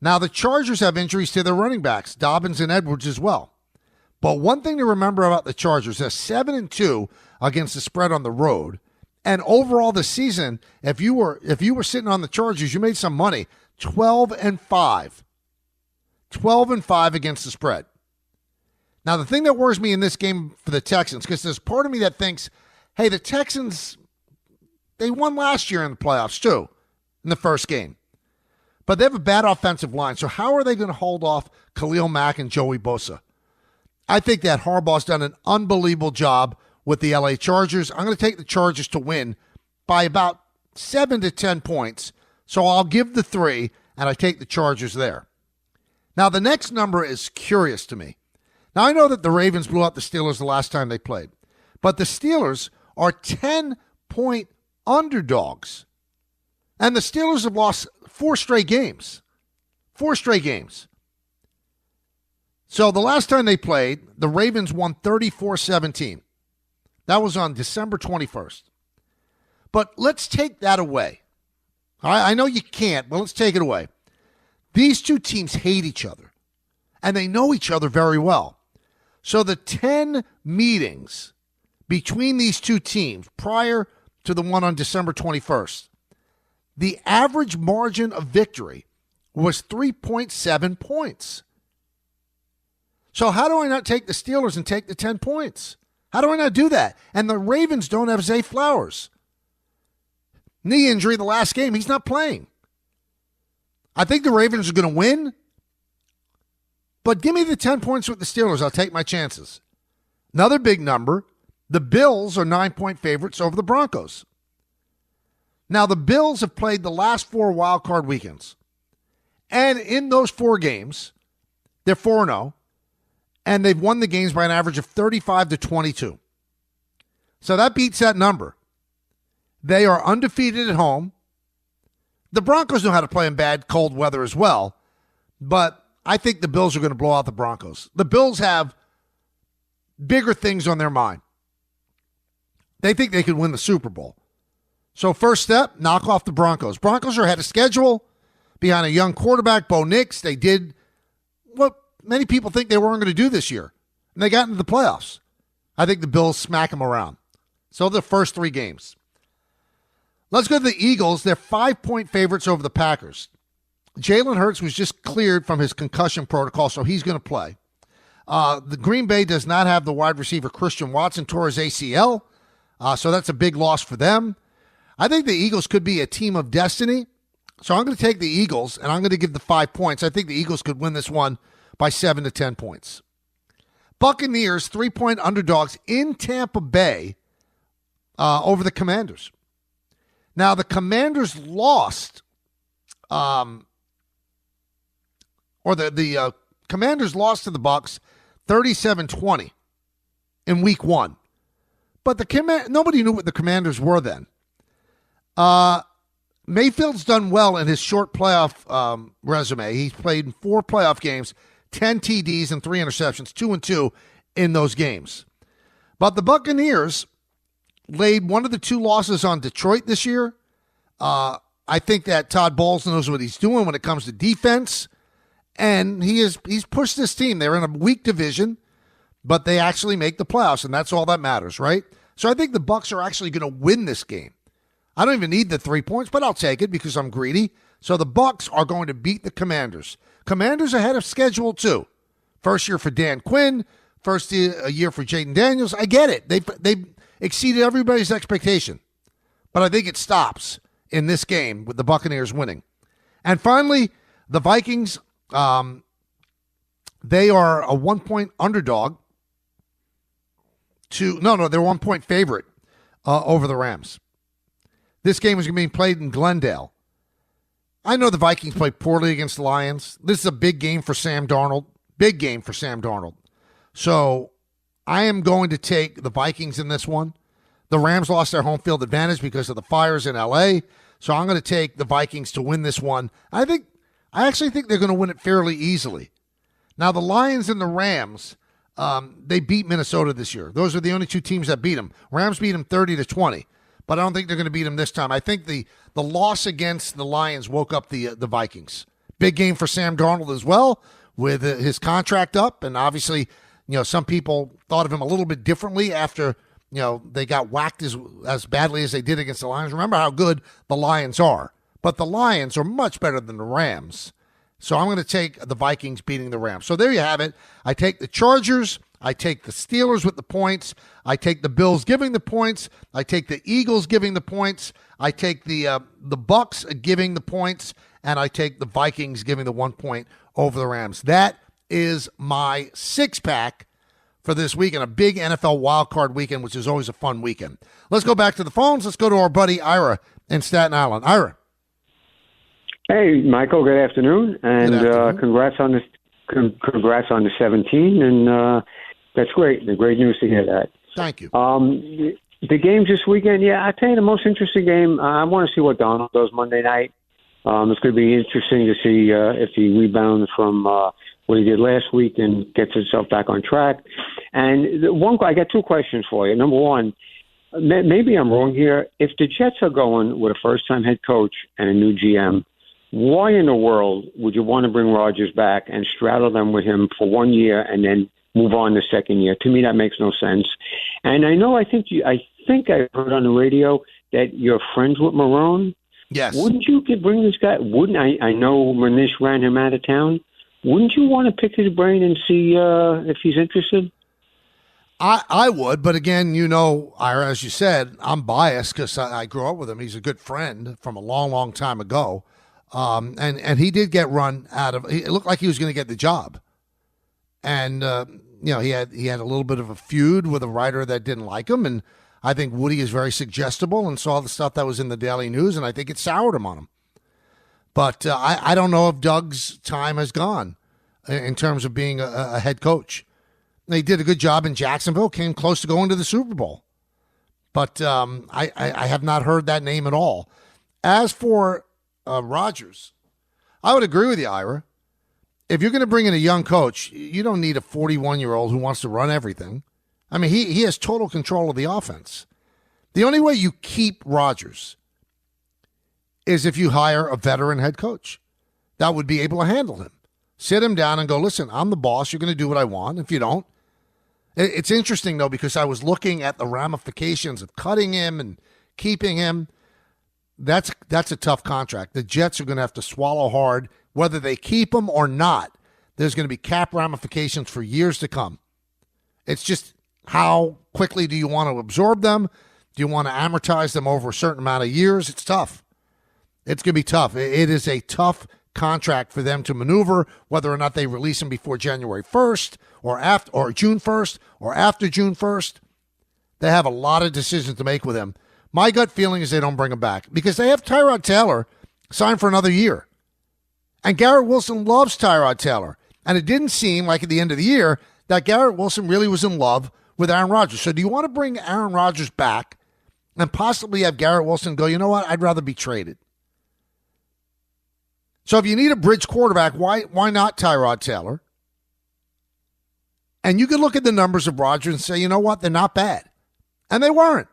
Now the Chargers have injuries to their running backs, Dobbins and Edwards as well. But one thing to remember about the Chargers, they're 7-2 against the spread on the road. And overall this season, if you were sitting on the Chargers, you made some money. 12-5. 12-5 against the spread. Now, the thing that worries me in this game for the Texans, because there's part of me that thinks, hey, the Texans, they won last year in the playoffs too, in the first game. But they have a bad offensive line, so how are they going to hold off Khalil Mack and Joey Bosa? I think that Harbaugh's done an unbelievable job with the LA Chargers. I'm going to take the Chargers to win by about 7 to 10 points, so I'll give the 3, and I take the Chargers there. Now, the next number is curious to me. Now, I know that the Ravens blew out the Steelers the last time they played, but the Steelers are 10-point underdogs, and the Steelers have lost 4 straight games. 4 straight games. So the last time they played, the Ravens won 34-17. That was on December 21st. But let's take that away. I know you can't, but let's take it away. These two teams hate each other, and they know each other very well. So the 10 meetings between these two teams prior to the one on December 21st, the average margin of victory was 3.7 points. So how do I not take the Steelers and take the 10 points? How do I not do that? And the Ravens don't have Zay Flowers. Knee injury the last game. He's not playing. I think the Ravens are going to win. But give me the 10 points with the Steelers. I'll take my chances. Another big number. The Bills are 9-point favorites over the Broncos. Now, the Bills have played the last 4 wild card weekends. And in those 4 games, they're 4-0. And they've won the games by an average of 35 to 22. So that beats that number. They are undefeated at home. The Broncos know how to play in bad, cold weather as well. But I think the Bills are going to blow out the Broncos. The Bills have bigger things on their mind. They think they could win the Super Bowl. So first step, knock off the Broncos. Broncos are ahead of schedule behind a young quarterback, Bo Nix. They did what many people think they weren't going to do this year. And they got into the playoffs. I think the Bills smack them around. So the first 3 games. Let's go to the Eagles. They're 5-point favorites over the Packers. Jalen Hurts was just cleared from his concussion protocol, so he's going to play. The Green Bay does not have the wide receiver Christian Watson, tore his ACL, so that's a big loss for them. I think the Eagles could be a team of destiny, so I'm going to take the Eagles, and I'm going to give the 5 points. I think the Eagles could win this one by 7 to 10 points. Buccaneers, 3-point underdogs in Tampa Bay over the Commanders. Now, the Commanders lost, the Commanders lost to the Bucs 37-20 in week 1. But nobody knew what the Commanders were then. Mayfield's done well in his short playoff resume. He's played in 4 playoff games, 10 TDs and 3 interceptions, 2-2 in those games. But the Buccaneers laid one of the 2 losses on Detroit this year. I think that Todd Bowles knows what he's doing when it comes to defense, and he's pushed this team. They're in a weak division, but they actually make the playoffs, and that's all that matters, right? So I think the Bucs are actually going to win this game. I don't even need the 3 points, but I'll take it because I'm greedy. So the Bucs are going to beat the Commanders. Commanders ahead of schedule too. First year for Dan Quinn, first year for Jaden Daniels. I get it. They exceeded everybody's expectation. But I think it stops in this game with the Buccaneers winning. And finally, the Vikings, they are a 1-point underdog they're 1-point favorite over the Rams. This game is going to be played in Glendale. I know the Vikings played poorly against the Lions. This is a big game for Sam Darnold. Big game for Sam Darnold. So I am going to take the Vikings in this one. The Rams lost their home field advantage because of the fires in L.A., so I'm going to take the Vikings to win this one. I actually think they're going to win it fairly easily. Now, the Lions and the Rams, they beat Minnesota this year. Those are the only 2 teams that beat them. Rams beat them 30-20, but I don't think they're going to beat them this time. I think the loss against the Lions woke up the Vikings. Big game for Sam Darnold as well, with his contract up, and obviously, some people thought of him a little bit differently after they got whacked as badly as they did against the Lions. Remember how good the Lions are. But the Lions are much better than the Rams. So I'm going to take the Vikings beating the Rams. So there you have it. I take the Chargers. I take the Steelers with the points. I take the Bills giving the points. I take the Eagles giving the points. I take the Bucks giving the points. And I take the Vikings giving the 1 point over the Rams. That is my 6-pack for this week and a big NFL wildcard weekend, which is always a fun weekend. Let's go back to the phones. Let's go to our buddy Ira in Staten Island. Ira. Hey, Michael. Good afternoon, and congrats on this. Congrats on the 17, and that's great. The great news to hear that. Thank you. The games this weekend, I tell you, the most interesting game. I want to see what Donald does Monday night. It's going to be interesting to see if he rebounds from what he did last week and gets himself back on track. And I got 2 questions for you. Number one, maybe I'm wrong here. If the Jets are going with a first-time head coach and a new GM, why in the world would you want to bring Rodgers back and straddle them with him for 1 year and then move on the second year? To me, that makes no sense. And I think I heard on the radio that you're friends with Marone. Yes. Wouldn't you bring this guy? I know Manish ran him out of town. Wouldn't you want to pick his brain and see if he's interested? I would, but again, Ira, as you said, I'm biased because I grew up with him. He's a good friend from a long, long time ago. And he did get run out of. It looked like he was going to get the job, and he had a little bit of a feud with a writer that didn't like him, and I think Woody is very suggestible and saw the stuff that was in the Daily News, and I think it soured him on him. But I don't know if Doug's time has gone in terms of being a head coach. They did a good job in Jacksonville, came close to going to the Super Bowl, but I have not heard that name at all. As for Rodgers, I would agree with you, Ira. If you're going to bring in a young coach, you don't need a 41-year-old who wants to run everything. I mean, he has total control of the offense. The only way you keep Rodgers is if you hire a veteran head coach that would be able to handle him. Sit him down and go, listen, I'm the boss. You're going to do what I want. If you don't. It's interesting, though, because I was looking at the ramifications of cutting him and keeping him. That's a tough contract. The Jets are going to have to swallow hard, whether they keep him or not. There's going to be cap ramifications for years to come. It's just how quickly do you want to absorb them? Do you want to amortize them over a certain amount of years? It's tough. It's going to be tough. It is a tough contract for them to maneuver, whether or not they release him before January 1st or June 1st or after June 1st. They have a lot of decisions to make with him. My gut feeling is they don't bring him back because they have Tyrod Taylor signed for another year. And Garrett Wilson loves Tyrod Taylor. And it didn't seem like at the end of the year that Garrett Wilson really was in love with Aaron Rodgers. So do you want to bring Aaron Rodgers back and possibly have Garrett Wilson go, you know what, I'd rather be traded? So if you need a bridge quarterback, why not Tyrod Taylor? And you can look at the numbers of Rodgers and say, you know what, they're not bad. And they weren't.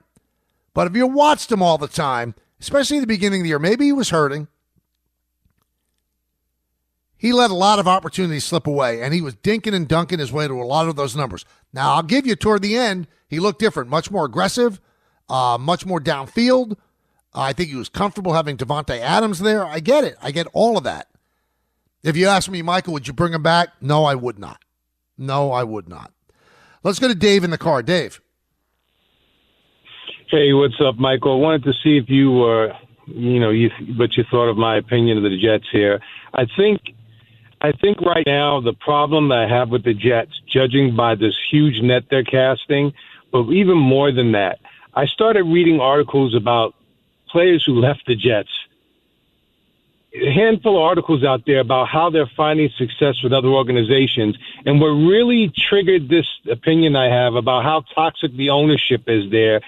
But if you watched him all the time, especially at the beginning of the year, maybe he was hurting. He let a lot of opportunities slip away, and he was dinking and dunking his way to a lot of those numbers. Now, I'll give you, toward the end, he looked different, much more aggressive, much more downfield. I think he was comfortable having Devontae Adams there. I get it. I get all of that. If you ask me, Michael, would you bring him back? No, I would not. No, I would not. Let's go to Dave in the car. Dave. Hey, what's up, Michael? I wanted to see if you were, what you thought of my opinion of the Jets here. I think right now the problem that I have with the Jets, judging by this huge net they're casting, but even more than that, I started reading articles about players who left the Jets. A handful of articles out there about how they're finding success with other organizations. And what really triggered this opinion I have about how toxic the ownership is there,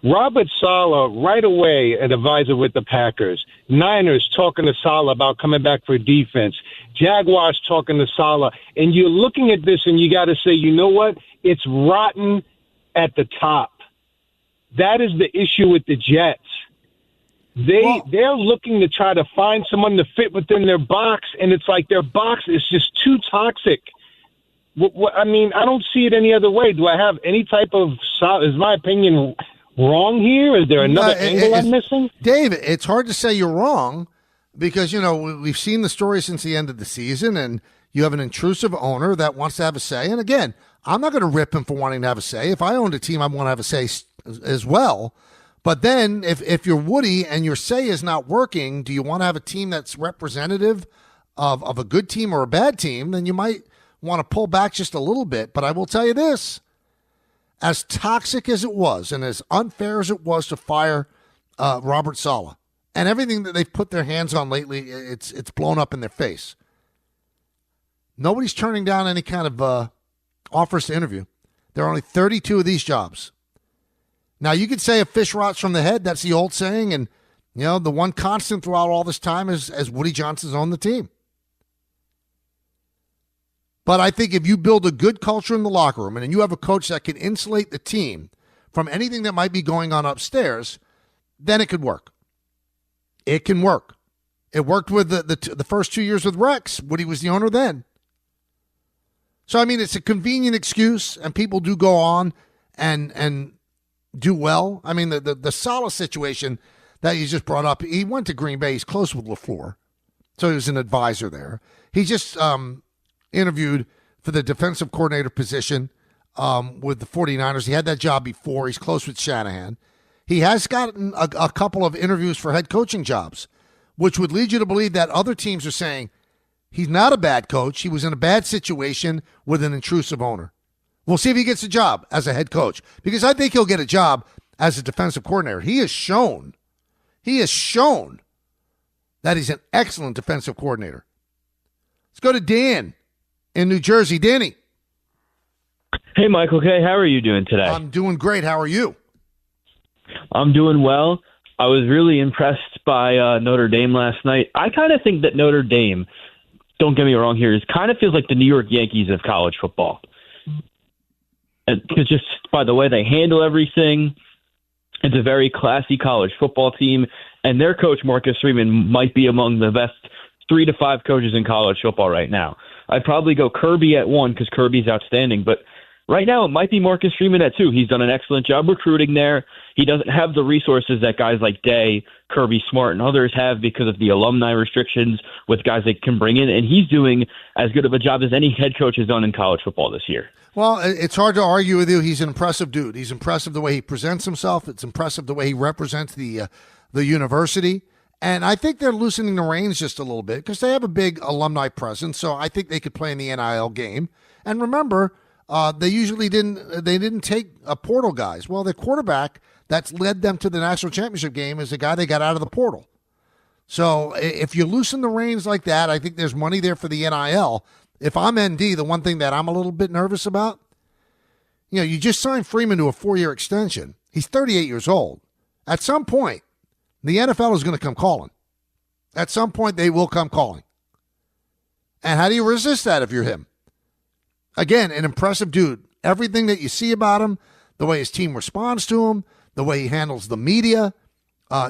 Robert Saleh, right away, an advisor with the Packers. Niners talking to Saleh about coming back for defense. Jaguars talking to Saleh. And you're looking at this and you got to say, you know what? It's rotten at the top. That is the issue with the Jets. They're looking to try to find someone to fit within their box, and it's like their box is just too toxic. I mean, I don't see it any other way. Do I have any type of is my opinion wrong here? Is there another angle I'm missing? Dave, it's hard to say you're wrong because, we've seen the story since the end of the season, and you have an intrusive owner that wants to have a say. And again, I'm not going to rip him for wanting to have a say. If I owned a team, I want to have a say as well. But then if you're Woody and your say is not working, do you want to have a team that's representative of a good team or a bad team? Then you might want to pull back just a little bit. But I will tell you this, as toxic as it was and as unfair as it was to fire Robert Saleh and everything that they've put their hands on lately, it's blown up in their face. Nobody's turning down any kind of offers to interview. There are only 32 of these jobs. Now, you could say a fish rots from the head. That's the old saying. And, the one constant throughout all this time is as Woody Johnson's on the team. But I think if you build a good culture in the locker room and you have a coach that can insulate the team from anything that might be going on upstairs, then it could work. It can work. It worked with the first 2 years with Rex. Woody was the owner then. So, I mean, it's a convenient excuse, and people do go on and do well. I mean, the Saleh situation that you just brought up, he went to Green Bay. He's close with LaFleur. So he was an advisor there. He just interviewed for the defensive coordinator position with the 49ers. He had that job before. He's close with Shanahan. He has gotten a couple of interviews for head coaching jobs, which would lead you to believe that other teams are saying he's not a bad coach. He was in a bad situation with an intrusive owner. We'll see if he gets a job as a head coach, because I think he'll get a job as a defensive coordinator. He has shown that he's an excellent defensive coordinator. Let's go to Dan in New Jersey. Danny. Hey, Michael K. How are you doing today? I'm doing great. How are you? I'm doing well. I was really impressed by Notre Dame last night. I kind of think that Notre Dame, don't get me wrong here, kind of feels like the New York Yankees of college football. Because just by the way they handle everything, it's a very classy college football team, and their coach, Marcus Freeman, might be among the best 3 to 5 coaches in college football right now. I'd probably go Kirby at 1 because Kirby's outstanding, but right now it might be Marcus Freeman at 2. He's done an excellent job recruiting there. He doesn't have the resources that guys like Day, Kirby Smart, and others have because of the alumni restrictions with guys they can bring in, and he's doing as good of a job as any head coach has done in college football this year. Well, it's hard to argue with you. He's an impressive dude. He's impressive the way he presents himself. It's impressive the way he represents the university. And I think they're loosening the reins just a little bit because they have a big alumni presence. So I think they could play in the NIL game. And remember, they usually didn't take portal guys. Well, the quarterback that's led them to the national championship game is the guy they got out of the portal. So if you loosen the reins like that, I think there's money there for the NIL. If I'm ND, the one thing that I'm a little bit nervous about, You just signed Freeman to a 4-year extension. He's 38 years old. At some point, the NFL is going to come calling. At some point, they will come calling. And how do you resist that if you're him? Again, an impressive dude. Everything that you see about him, the way his team responds to him, the way he handles the media,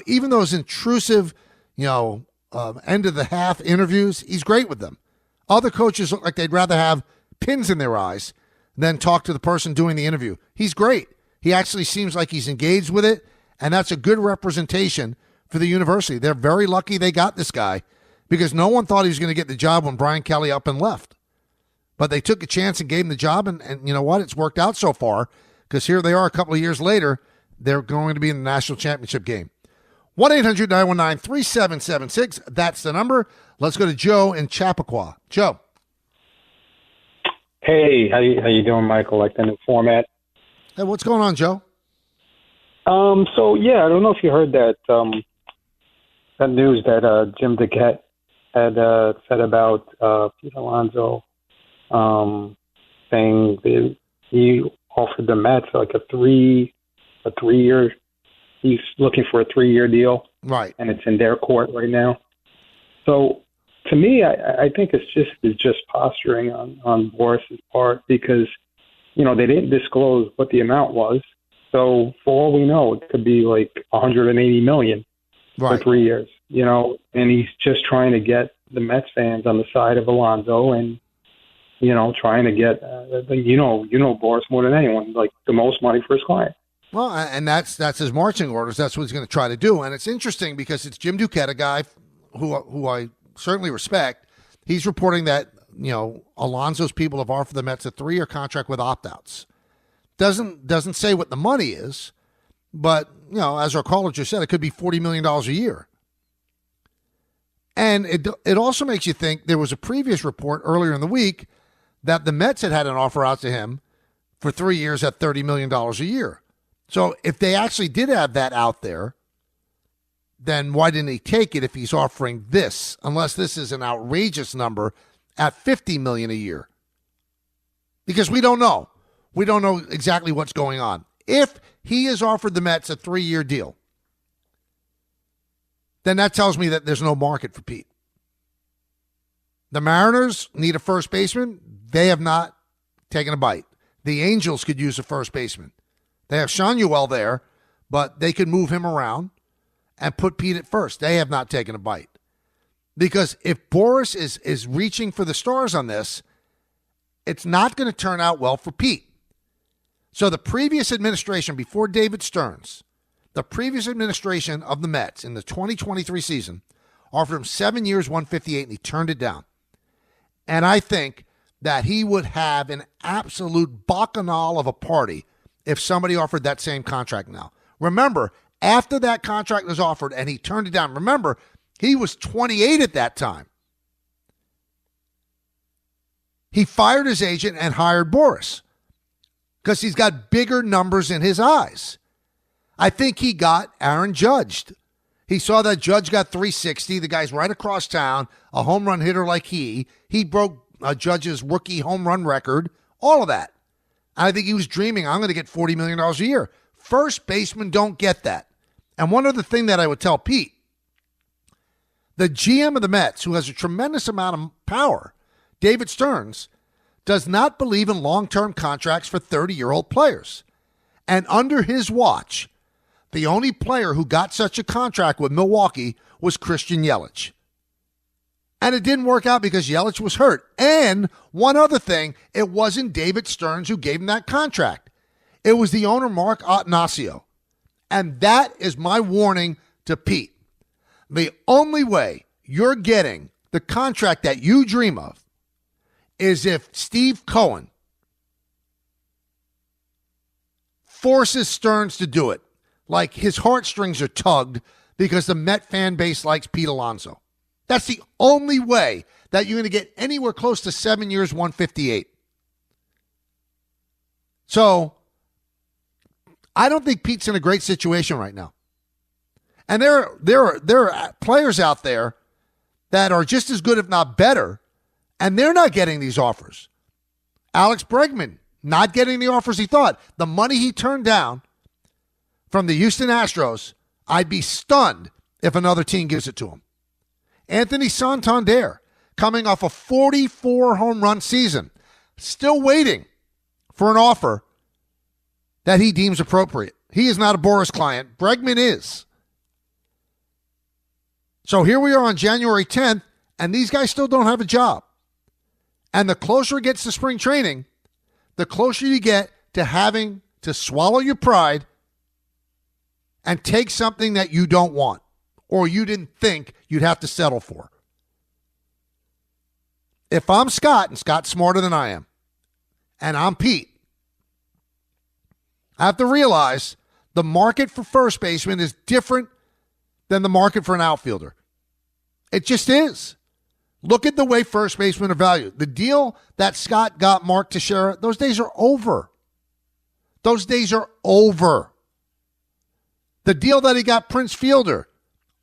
even those intrusive, end of the half interviews, he's great with them. Other coaches look like they'd rather have pins in their eyes than talk to the person doing the interview. He's great. He actually seems like he's engaged with it, and that's a good representation for the university. They're very lucky they got this guy because no one thought he was going to get the job when Brian Kelly up and left. But they took a chance and gave him the job, and you know what? It's worked out so far because here they are a couple of years later. They're going to be in the national championship game. 1-800-919-3776. That's the number. Let's go to Joe in Chappaqua. Joe. Hey, how you doing, Michael? Like the new format. Hey, what's going on, Joe? So yeah, I don't know if you heard that that news that Jim DeGette had said about Pete Alonso, saying that he offered the Mets like a 3-year. He's looking for a 3-year deal, right? And it's in their court right now. So to me, I think it's just posturing on Boris's part because they didn't disclose what the amount was. So for all we know, it could be like $180 million for 3 years. And he's just trying to get the Mets fans on the side of Alonso and trying to get Boris more than anyone, like the most money for his client. Well, and that's his marching orders. That's what he's going to try to do. And it's interesting because it's Jim DeGette, a guy who I certainly respect. He's reporting that Alonso's people have offered the Mets a 3-year contract with opt-outs. Doesn't say what the money is, but as our caller just said, it could be $40 million a year. And it also makes you think there was a previous report earlier in the week that the Mets had an offer out to him for 3 years at $30 million a year. So if they actually did have that out there, then why didn't he take it if he's offering this, unless this is an outrageous number at $50 million a year? Because we don't know. We don't know exactly what's going on. If he has offered the Mets a 3-year deal, then that tells me that there's no market for Pete. The Mariners need a first baseman. They have not taken a bite. The Angels could use a first baseman. They have Sean Ewell there, but they could move him around and put Pete at first. They have not taken a bite. Because if Boris is reaching for the stars on this, it's not going to turn out well for Pete. So the previous administration, before David Stearns, the previous administration of the Mets in the 2023 season offered him 7 years, $158, and he turned it down. And I think that he would have an absolute bacchanal of a party if somebody offered that same contract now. Remember, after that contract was offered and he turned it down, remember, he was 28 at that time. He fired his agent and hired Boris because he's got bigger numbers in his eyes. I think he got Aaron Judge. He saw that Judge got 360. The guy's right across town, a home run hitter like he. He broke Judge's rookie home run record, all of that. I think he was dreaming, I'm going to get $40 million a year. First basemen don't get that. And one other thing that I would tell Pete, the GM of the Mets, who has a tremendous amount of power, David Stearns, does not believe in long-term contracts for 30-year-old players. And under his watch, the only player who got such a contract with Milwaukee was Christian Yelich. And it didn't work out because Yelich was hurt. And one other thing, it wasn't David Stearns who gave him that contract. It was the owner, Mark Attanasio. And that is my warning to Pete. The only way you're getting the contract that you dream of is if Steve Cohen forces Stearns to do it. Like his heartstrings are tugged because the Met fan base likes Pete Alonso. That's the only way that you're going to get anywhere close to 7 years, 158. So I don't think Pete's in a great situation right now. And there are players out there that are just as good, if not better, and they're not getting these offers. Alex Bregman not getting the offers he thought. The money he turned down from the Houston Astros, I'd be stunned if another team gives it to him. Anthony Santander, coming off a 44 home run season, still waiting for an offer that he deems appropriate. He is not a Boras client. Bregman is. So here we are on January 10th, and these guys still don't have a job. And the closer it gets to spring training, the closer you get to having to swallow your pride and take something that you don't want or you didn't think you'd have to settle for. If I'm Scott, and Scott's smarter than I am, and I'm Pete, I have to realize the market for first baseman is different than the market for an outfielder. It just is. Look at the way first basemen are valued. The deal that Scott got Mark Teixeira, those days are over. Those days are over. The deal that he got Prince Fielder,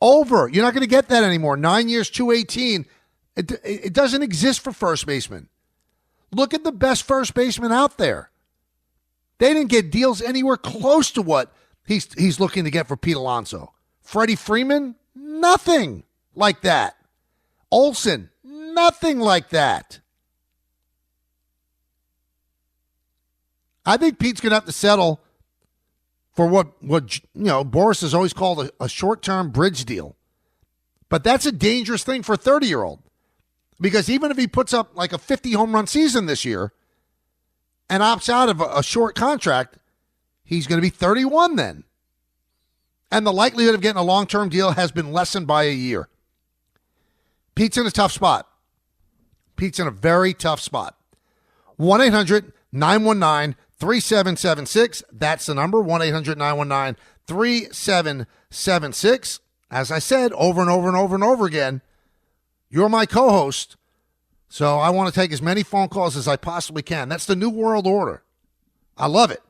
over. You're not going to get that anymore. 9 years, $218. It doesn't exist for first baseman. Look at the best first baseman out there. They didn't get deals anywhere close to what he's looking to get for Pete Alonso. Freddie Freeman, nothing like that. Olsen, nothing like that. I think Pete's going to have to settle for what Boras has always called a short-term bridge deal. But that's a dangerous thing for a 30-year-old. Because even if he puts up like a 50 home run season this year and opts out of a short contract, he's going to be 31 then. And the likelihood of getting a long-term deal has been lessened by a year. Pete's in a tough spot. Pete's in a very tough spot. 1-800-919-3776. That's the number, 1-800-919-3776. As I said over and over and over and over again, you're my co-host, so I want to take as many phone calls as I possibly can. That's the new world order. I love it.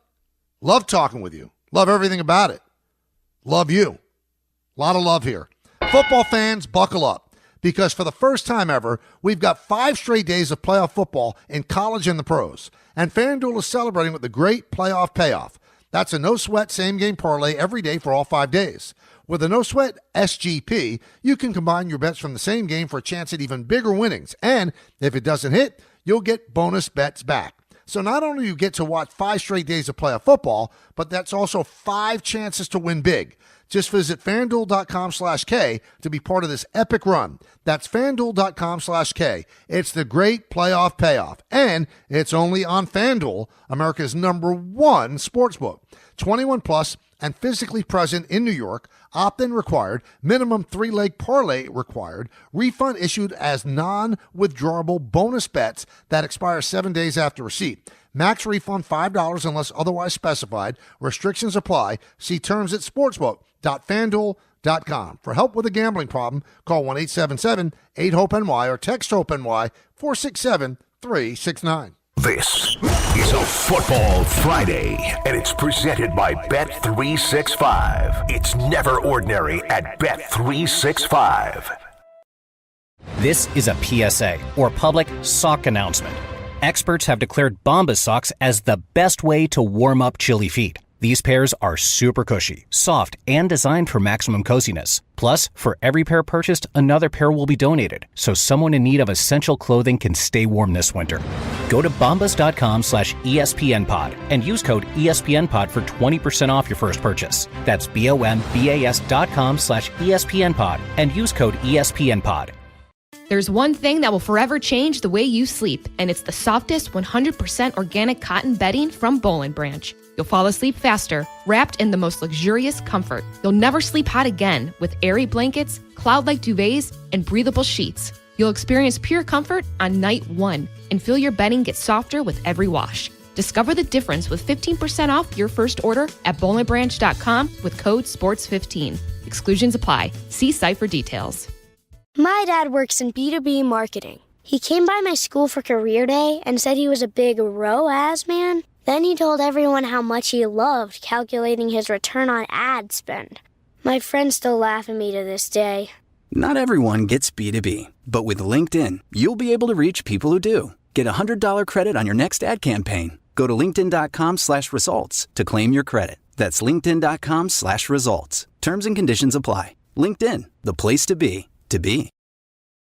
Love talking with you. Love everything about it. Love you. A lot of love here. Football fans, buckle up, because for the first time ever, we've got 5 straight days of playoff football in college and the pros, and FanDuel is celebrating with the great playoff payoff. That's a no-sweat same-game parlay every day for all 5 days. With a no-sweat SGP, you can combine your bets from the same game for a chance at even bigger winnings. And if it doesn't hit, you'll get bonus bets back. So not only do you get to watch 5 straight days of playoff football, but that's also 5 chances to win big. Just visit FanDuel.com/K to be part of this epic run. That's FanDuel.com/K. It's the great playoff payoff. And it's only on FanDuel, America's #1 sportsbook. 21 plus and physically present in New York. Opt-in required. Minimum 3-leg parlay required. Refund issued as non-withdrawable bonus bets that expire 7 days after receipt. Max refund $5 unless otherwise specified. Restrictions apply. See terms at sportsbook.fanduel.com. For help with a gambling problem, call 1-877-8-HOPE-NY or text HOPE-NY 467-369. This is a Football Friday, and it's presented by Bet365. It's never ordinary at Bet365. This is a PSA, or public sock announcement. Experts have declared Bombas socks as the best way to warm up chilly feet. These pairs are super cushy, soft, and designed for maximum coziness. Plus, for every pair purchased, another pair will be donated, so someone in need of essential clothing can stay warm this winter. Go to bombas.com/ESPNpod and use code ESPNpod for 20% off your first purchase. That's BOMBAS.com/ESPNpod and use code ESPNpod. There's one thing that will forever change the way you sleep, and it's the softest 100% organic cotton bedding from Boll & Branch. You'll fall asleep faster, wrapped in the most luxurious comfort. You'll never sleep hot again with airy blankets, cloud-like duvets, and breathable sheets. You'll experience pure comfort on night 1 and feel your bedding get softer with every wash. Discover the difference with 15% off your first order at bollandbranch.com with code SPORTS15. Exclusions apply. See site for details. My dad works in B2B marketing. He came by my school for career day and said he was a big ROAS man. Then he told everyone how much he loved calculating his return on ad spend. My friends still laugh at me to this day. Not everyone gets B2B, but with LinkedIn, you'll be able to reach people who do. Get a $100 credit on your next ad campaign. Go to linkedin.com/results to claim your credit. That's linkedin.com/results. Terms and conditions apply. LinkedIn, the place to be, to be.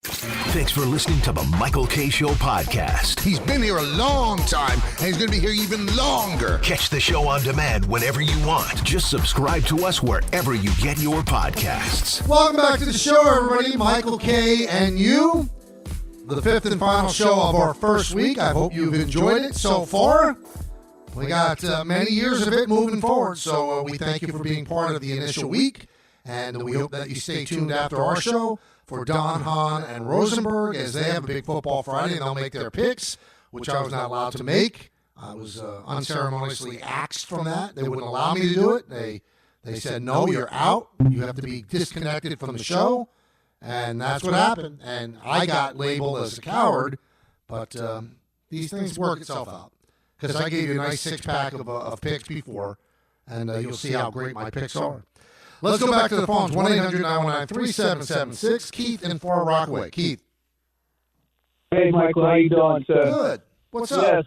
Thanks for listening to the Michael K. Show podcast. He's been here a long time, and he's going to be here even longer. Catch the show on demand whenever you want. Just subscribe to us wherever you get your podcasts. Welcome back to the show, everybody. Michael K. and you. The fifth and final show of our first week. I hope you've enjoyed it so far. We got many years of it moving forward, so we thank you for being part of the initial week, and we hope that you stay tuned after our show for Don, Hahn, and Rosenberg, as they have a big football Friday, and they'll make their picks, which I was not allowed to make. I was unceremoniously axed from that. They wouldn't allow me to do it. They said, no, you're out. You have to be disconnected from the show. And that's what happened. And I got labeled as a coward, but these things work itself out. Because I gave you a nice six-pack of picks before, and you'll see how great my picks are. Let's go back to the phones. 1-800-919-3776. Keith in Far Rockaway. Keith. Hey, Michael. How you doing, sir? Good. What's up? Yes.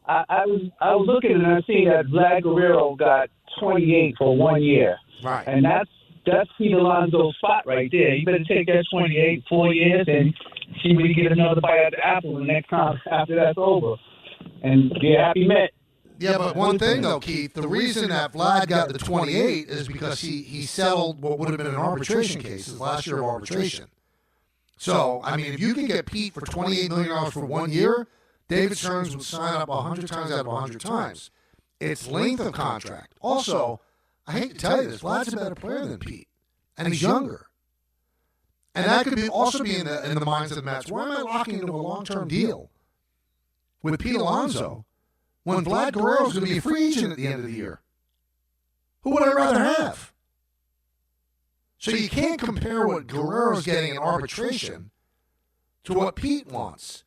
I was looking and I see that Vlad Guerrero got 28 for 1 year. Right. And that's Pete Alonso's spot right there. You better take that 28, 4 years, and see when you get another bite at the apple the next time after that's over. And be a happy Met. Yeah, but one thing, though, Keith, the reason that Vlad got the 28 is because he settled what would have been an arbitration case, his last year of arbitration. So, I mean, if you can get Pete for $28 million for 1 year, David Stearns would sign up 100 times out of 100 times. It's length of contract. Also, I hate to tell you this, Vlad's a better player than Pete, and he's younger. And that could also be in the minds of the Mets. Why am I locking into a long-term deal with Pete Alonso when Vlad Guerrero is going to be a free agent at the end of the year? Who would I rather have? So you can't compare what Guerrero's getting in arbitration to what Pete wants.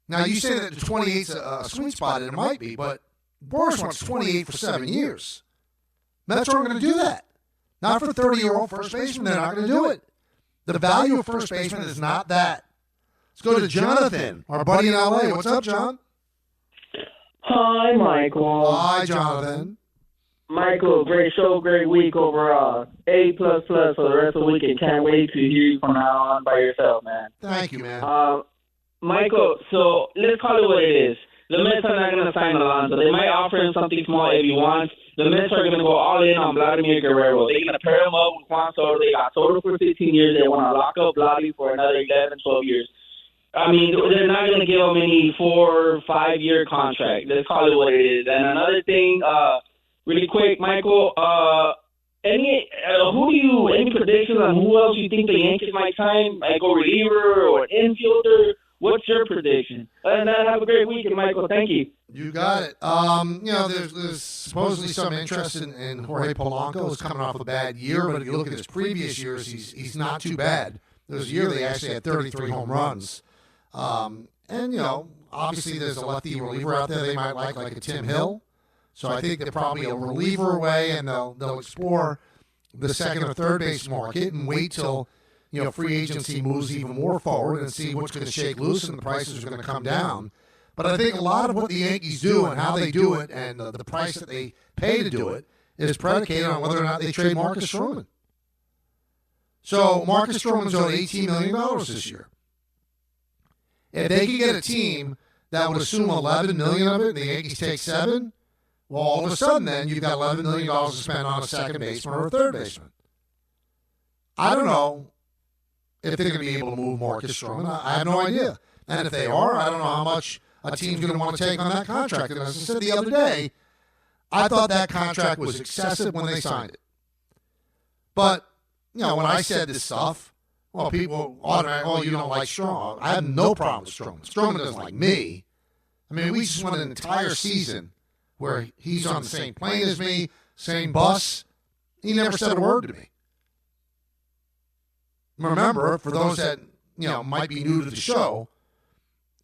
Now, you say that the 28's a sweet spot, and it might be, but Boris wants 28 for 7 years. Mets aren't going to do that. Not for 30-year-old first baseman. They're not going to do it. The value of first baseman is not that. Let's go to Jonathan, our buddy in L.A. What's up, John? Hi, Michael. Hi, Jonathan. Michael, great show, great week overall. A++ for the rest of the week, and can't wait to hear you from now on by yourself, man. Thank you, man. Michael, so let's call it what it is. The Mets are not going to sign Alonso. They might offer him something small if he wants. The Mets are going to go all in on Vladimir Guerrero. They're going to pair him up with Juan Soto. They got Soto for 15 years. They want to lock up Vladdy for another 11, 12 years. I mean, they're not going to give him any 4 or 5 year contract. Let's call it what it is. And another thing, really quick, Michael, any predictions on who else you think the Yankees might sign? Like a reliever or an infielder? What's your prediction? And have a great weekend, Michael. Thank you. You got it. There's supposedly some interest in Jorge Polanco. He's coming off a bad year, but if you look at his previous years, he's not too bad. There was a year they actually had 33 home runs. Obviously there's a lefty reliever out there they might like a Tim Hill. So I think they're probably a reliever away, and they'll explore the second or third base market and wait till free agency moves even more forward and see what's going to shake loose and the prices are going to come down. But I think a lot of what the Yankees do and how they do it and the price that they pay to do it is predicated on whether or not they trade Marcus Stroman. So Marcus Stroman's owed $18 million this year. If they can get a team that would assume $11 million of it and the Yankees take $7 million, well, all of a sudden then you've got $11 million to spend on a second baseman or a third baseman. I don't know if they're going to be able to move Marcus Stroman. I have no idea. And if they are, I don't know how much a team's going to want to take on that contract. And as I said the other day, I thought that contract was excessive when they signed it. But, when I said this stuff, well, people automatically, you don't like Stroman. I have no problem with Stroman. Stroman doesn't like me. I mean, we just won an entire season where he's on the same plane as me, same bus. He never said a word to me. Remember, for those that, might be new to the show,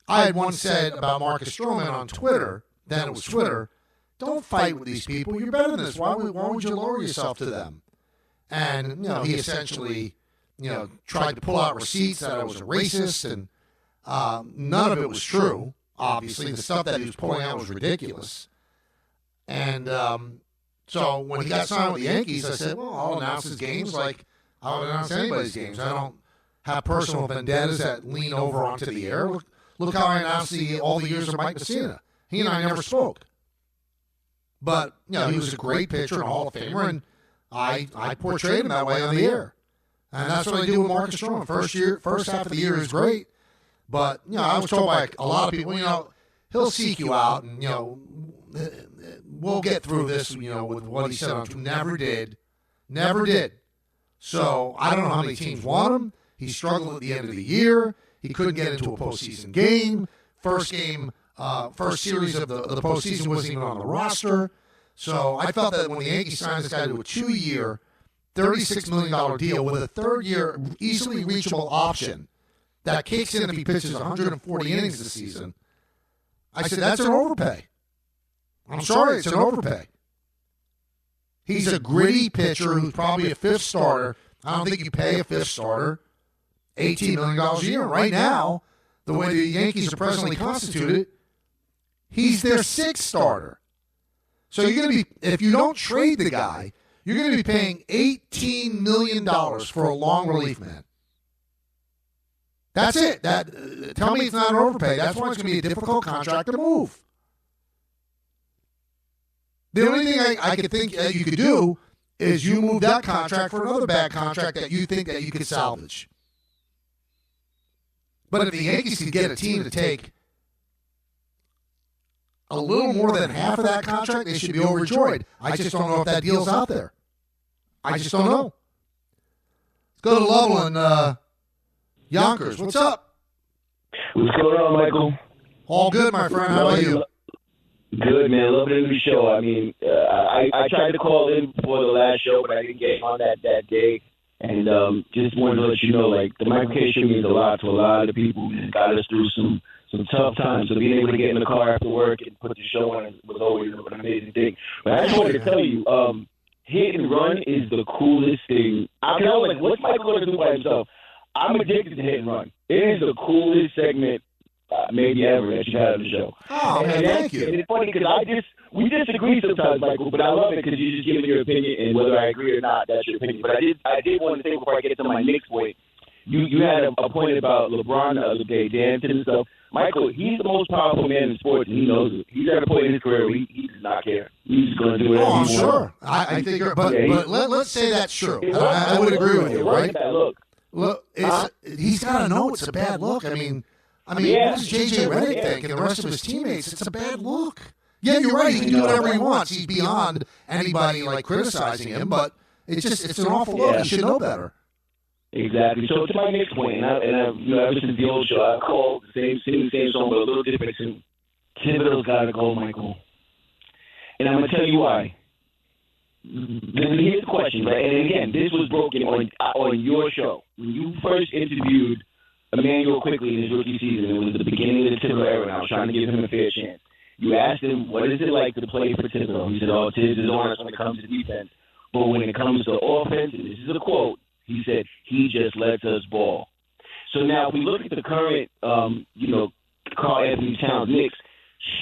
I had once said about Marcus Stroman on Twitter, then it was Twitter, don't fight with these people. You're better than this. Why would you lower yourself to them? And, he essentially, tried to pull out receipts that I was a racist, and none of it was true. obviously. The stuff that he was pulling out was ridiculous. And so when he got signed with the Yankees, I said, well, I'll announce his games like I would announce anybody's games. I don't have personal vendettas that lean over onto the air. Look how I announced all the years of Mike Messina. He and I never spoke. But, he was a great pitcher and a Hall of Famer, and I portrayed him that way on the air. And that's what I do with Marcus Stroman. First half of the year is great. But, I was told by a lot of people, he'll seek you out and, we'll get through this, with what he said on Twitter. Never did. Never did. So I don't know how many teams want him. He struggled at the end of the year. He couldn't get into a postseason game. First series of the postseason wasn't even on the roster. So I felt that when the Yankees signed this guy to a 2-year, $36 million deal with a third-year easily reachable option that kicks in if he pitches 140 innings this season, I said, that's an overpay. I'm sorry, it's an overpay. He's a gritty pitcher who's probably a fifth starter. I don't think you pay a fifth starter $18 million a year. Right now, the way the Yankees are presently constituted, he's their sixth starter. So you're going to be, if you don't trade the guy, you're going to be paying $18 million for a long relief man. That's it. Tell me it's not an overpay. That's why it's going to be a difficult contract to move. The only thing I could think that you could do is you move that contract for another bad contract that you think that you could salvage. But if the Yankees could get a team to take a little more than half of that contract, they should be overjoyed. I just don't know if that deal's out there. I just don't know. Let's go to Lovell and Yonkers. What's up? What's going on, Michael? All good, my friend. How about you? Good, man. Love the new show. I mean, I tried to call in before the last show, but I didn't get on that day. And just wanted to let you know, like, the Michael K show means a lot to a lot of people. It got us through some tough times. So being able to get in the car after work and put the show on was always an amazing thing. But I just wanted to tell you, hit and run is the coolest thing. I was like, what's Michael going to do by himself? I'm addicted to hit and run. It is the coolest segment maybe ever that you've had on the show. Oh, man, thank you. And it's funny because we disagree sometimes, Michael, but I love it because you just give me your opinion, and whether I agree or not, that's your opinion. But I did want to say before I get to my Knicks point, you had a point about LeBron the other day, dancing and stuff. Michael, he's the most powerful man in sports, and he knows it. He's at a point in his career where he does not care. He's just going to do whatever he wants. Sure. I think but let's say that's true. I would agree with you, right? Look, he's got to know it's a bad look. I mean, what does J.J. Redick think and the rest of his teammates? It's a bad look. Yeah, you're right. He can do whatever he wants. He's beyond anybody criticizing him, but it's an awful look. He should know better. Exactly. So to my next point, and I ever since the old show, I called the same song, but a little different. Thibodeau's got to go, Michael. And I'm going to tell you why. Here's the question, right? And again, this was broken on your show. When you first interviewed Emmanuel quickly in his rookie season, it was the beginning of the Thibodeau era, and I was trying to give him a fair chance. You asked him, what is it like to play for Thibodeau? He said, Tibbs is honest when it comes to defense. But when it comes to offense, and this is a quote, he said, he just lets us ball. So now if we look at the current, Karl Anthony Towns Knicks,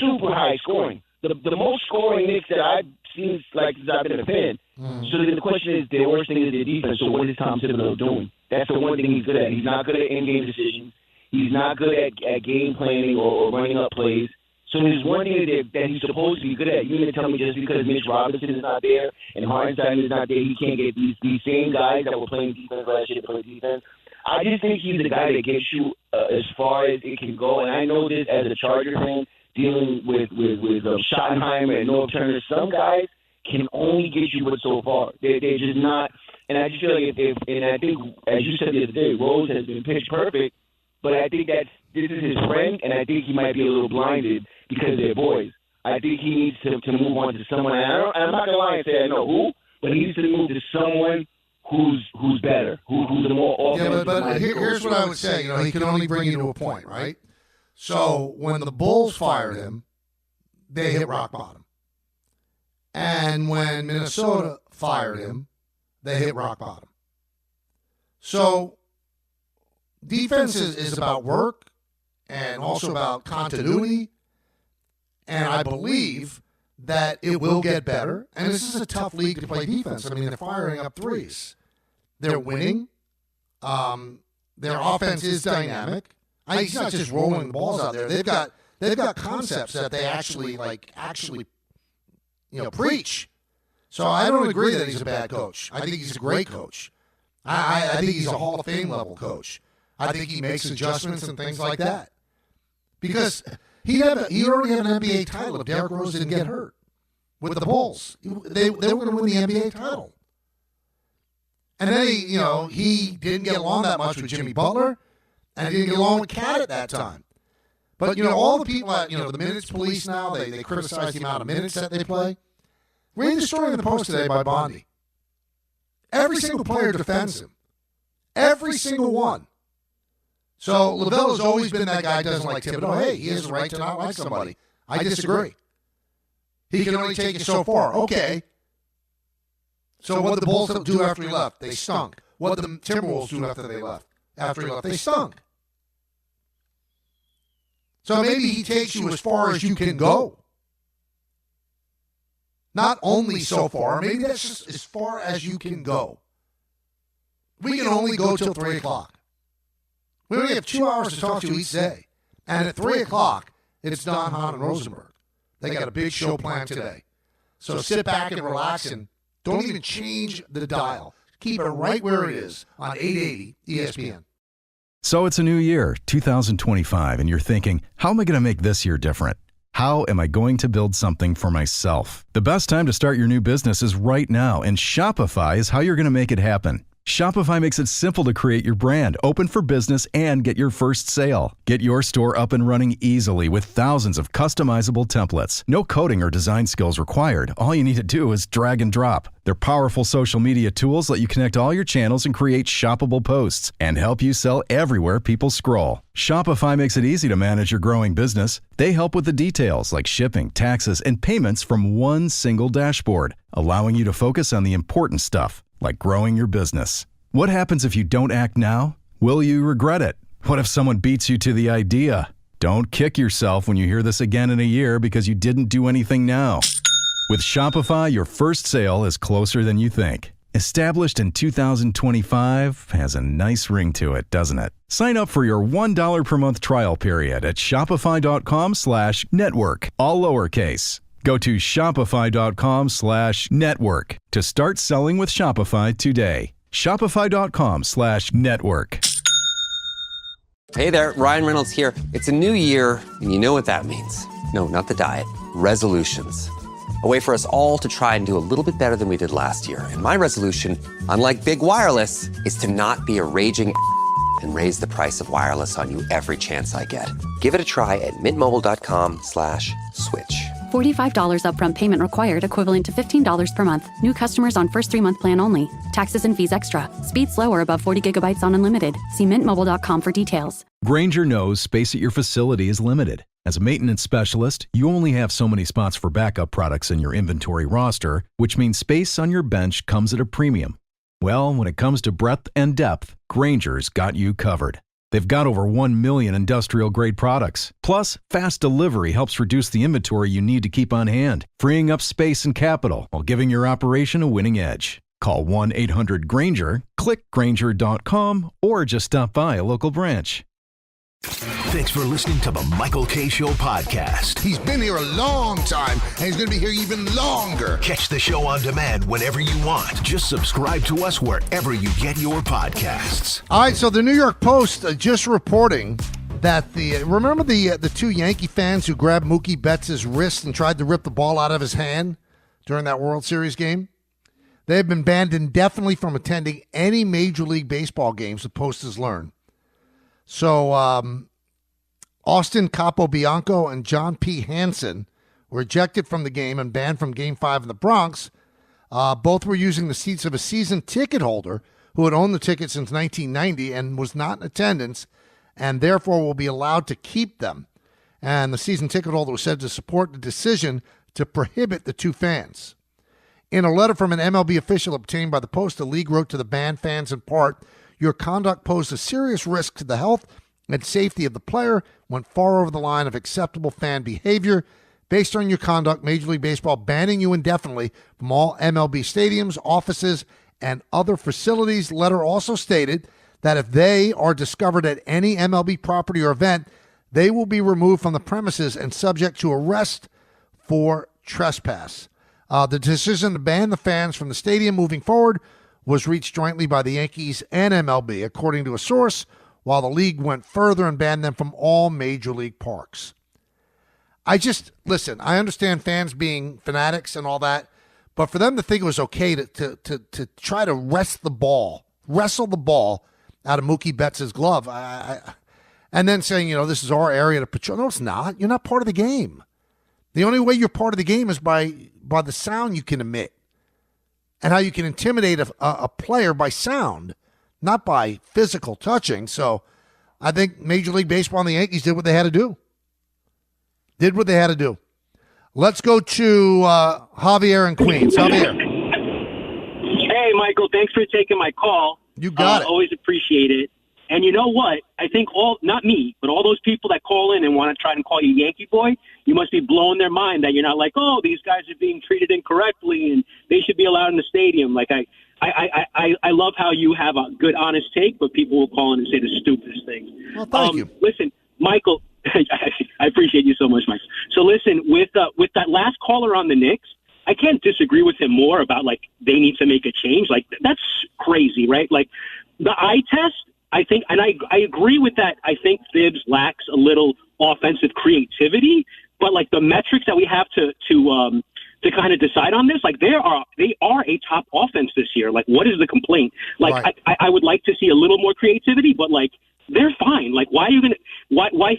super high scoring. The most scoring Knicks that I've seen since I've been a fan. So then the question is, the worst thing is their defense. So what is Tom Thibodeau doing? That's the one thing he's good at. He's not good at in-game decisions. He's not good at game planning or running up plays. So there's one thing that he's supposed to be good at. You mean to tell me just because Mitch Robinson is not there and Hartenstein is not there, he can't get these same guys that were playing defense last year to play defense? I just think he's the guy that gets you as far as it can go. And I know this as a Charger fan, dealing with Schottenheimer and North Turner. Some guys can only get you but so far. They're just not. And I just feel like and I think, as you said the other day, Rose has been pitch perfect, but I think this is his friend, and I think he might be a little blinded because they're boys. I think he needs to move on to someone. And I'm not gonna lie and say I know who, but he needs to move to someone who's better, who's a more offensive. Yeah, but here's what I would say. He can only bring you to a point, right? So when the Bulls fired him, they hit rock bottom. And when Minnesota fired him, they hit rock bottom. So defense is about work. and also about continuity. And I believe that it will get better. And this is a tough league to play defense. I mean, they're firing up threes. They're winning. Their offense is dynamic. He's not just rolling the balls out there. They've got concepts that they actually preach. So I don't agree that he's a bad coach. I think he's a great coach. I think he's a Hall of Fame level coach. I think he makes adjustments and things like that. Because he already had an NBA title if Derrick Rose didn't get hurt with the Bulls. They were going to win the NBA title. And then he didn't get along that much with Jimmy Butler, and he didn't get along with Cat at that time. But all the people at the minutes police now, they criticize the amount of minutes that they play. Read the story in the Post today by Bondi. Every single player defends him. Every single one. So LaVelle has always been that guy who doesn't like Thibodeau. Hey, he has the right to not like somebody. I disagree. He can only take you so far. Okay. So what did the Bulls do after he left? They stunk. What did the Timberwolves do after he left? They stunk. So maybe he takes you as far as you can go. Not only so far, maybe that's just as far as you can go. We can only go till 3 o'clock. We only have 2 hours to talk to each day. And at 3 o'clock, it's Don Hahn and Rosenberg. They got a big show planned today. So sit back and relax and don't even change the dial. Keep it right where it is on 880 ESPN. So it's a new year, 2025, and you're thinking, how am I going to make this year different? How am I going to build something for myself? The best time to start your new business is right now, and Shopify is how you're going to make it happen. Shopify makes it simple to create your brand, open for business, and get your first sale. Get your store up and running easily with thousands of customizable templates. No coding or design skills required. All you need to do is drag and drop. Their powerful social media tools let you connect all your channels and create shoppable posts and help you sell everywhere people scroll. Shopify makes it easy to manage your growing business. They help with the details like shipping, taxes, and payments from one single dashboard, allowing you to focus on the important stuff, like growing your business. What happens if you don't act now? Will you regret it? What if someone beats you to the idea? Don't kick yourself when you hear this again in a year because you didn't do anything now. With Shopify, your first sale is closer than you think. Established in 2025 has a nice ring to it, doesn't it? Sign up for your $1 per month trial period at shopify.com/network, all lowercase. Go to shopify.com/network to start selling with Shopify today. Shopify.com/network. Hey there, Ryan Reynolds here. It's a new year, and you know what that means. No, not the diet. Resolutions. A way for us all to try and do a little bit better than we did last year. And my resolution, unlike big wireless, is to not be a raging and raise the price of wireless on you every chance I get. Give it a try at mintmobile.com/switch. $45 upfront payment required, equivalent to $15 per month. New customers on first 3-month plan only. Taxes and fees extra. Speed slower above 40 gigabytes on unlimited. See mintmobile.com for details. Grainger knows space at your facility is limited. As a maintenance specialist, you only have so many spots for backup products in your inventory roster, which means space on your bench comes at a premium. Well, when it comes to breadth and depth, Grainger's got you covered. They've got over 1 million industrial-grade products. Plus, fast delivery helps reduce the inventory you need to keep on hand, freeing up space and capital while giving your operation a winning edge. Call 1-800-GRAINGER, click Grainger.com, or just stop by a local branch. Thanks for listening to the Michael K. Show podcast. He's been here a long time, and he's going to be here even longer. Catch the show on demand whenever you want. Just subscribe to us wherever you get your podcasts. All right, so the New York Post just reporting that remember the two Yankee fans who grabbed Mookie Betts' wrist and tried to rip the ball out of his hand during that World Series game? They have been banned indefinitely from attending any Major League Baseball games, the Post has learned. So Austin Capobianco and John P. Hansen were ejected from the game and banned from Game 5 in the Bronx. Both were using the seats of a season ticket holder who had owned the ticket since 1990 and was not in attendance and therefore will be allowed to keep them. And the season ticket holder was said to support the decision to prohibit the two fans. In a letter from an MLB official obtained by the Post, the league wrote to the banned fans in part, "Your conduct posed a serious risk to the health and safety of the player went far over the line of acceptable fan behavior. Based on your conduct, Major League Baseball banning you indefinitely from all MLB stadiums, offices, and other facilities. The letter also stated that if they are discovered at any MLB property or event, they will be removed from the premises and subject to arrest for trespass. The decision to ban the fans from the stadium moving forward was reached jointly by the Yankees and MLB, according to a source, while the league went further and banned them from all major league parks. Listen, I understand fans being fanatics and all that, but for them to think it was okay to try to wrestle the ball out of Mookie Betts' glove, and then saying, this is our area to patrol. No, it's not. You're not part of the game. The only way you're part of the game is by the sound you can emit and how you can intimidate a player by sound, not by physical touching. So I think Major League Baseball and the Yankees did what they had to do. Let's go to Javier in Queens. Javier. Hey, Michael. Thanks for taking my call. You got it. Always appreciate it. And you know what? I think not me, but all those people that call in and want to try and call you Yankee boy, you must be blowing their mind that you're not like, oh, these guys are being treated incorrectly and they should be allowed in the stadium. Like I love how you have a good, honest take, but people will call in and say the stupidest things. Well, thank you. Listen, Michael, I appreciate you so much, Mike. So listen, with that last caller on the Knicks, I can't disagree with him more about, like, they need to make a change. Like, that's crazy, right? Like, the eye test, I think, and I agree with that. I think Thibs lacks a little offensive creativity, but, like, the metrics that we have to kind of decide on this, like, they are a top offense this year. Like, what is the complaint? Like, right. I would like to see a little more creativity, but, like, they're fine. Like, why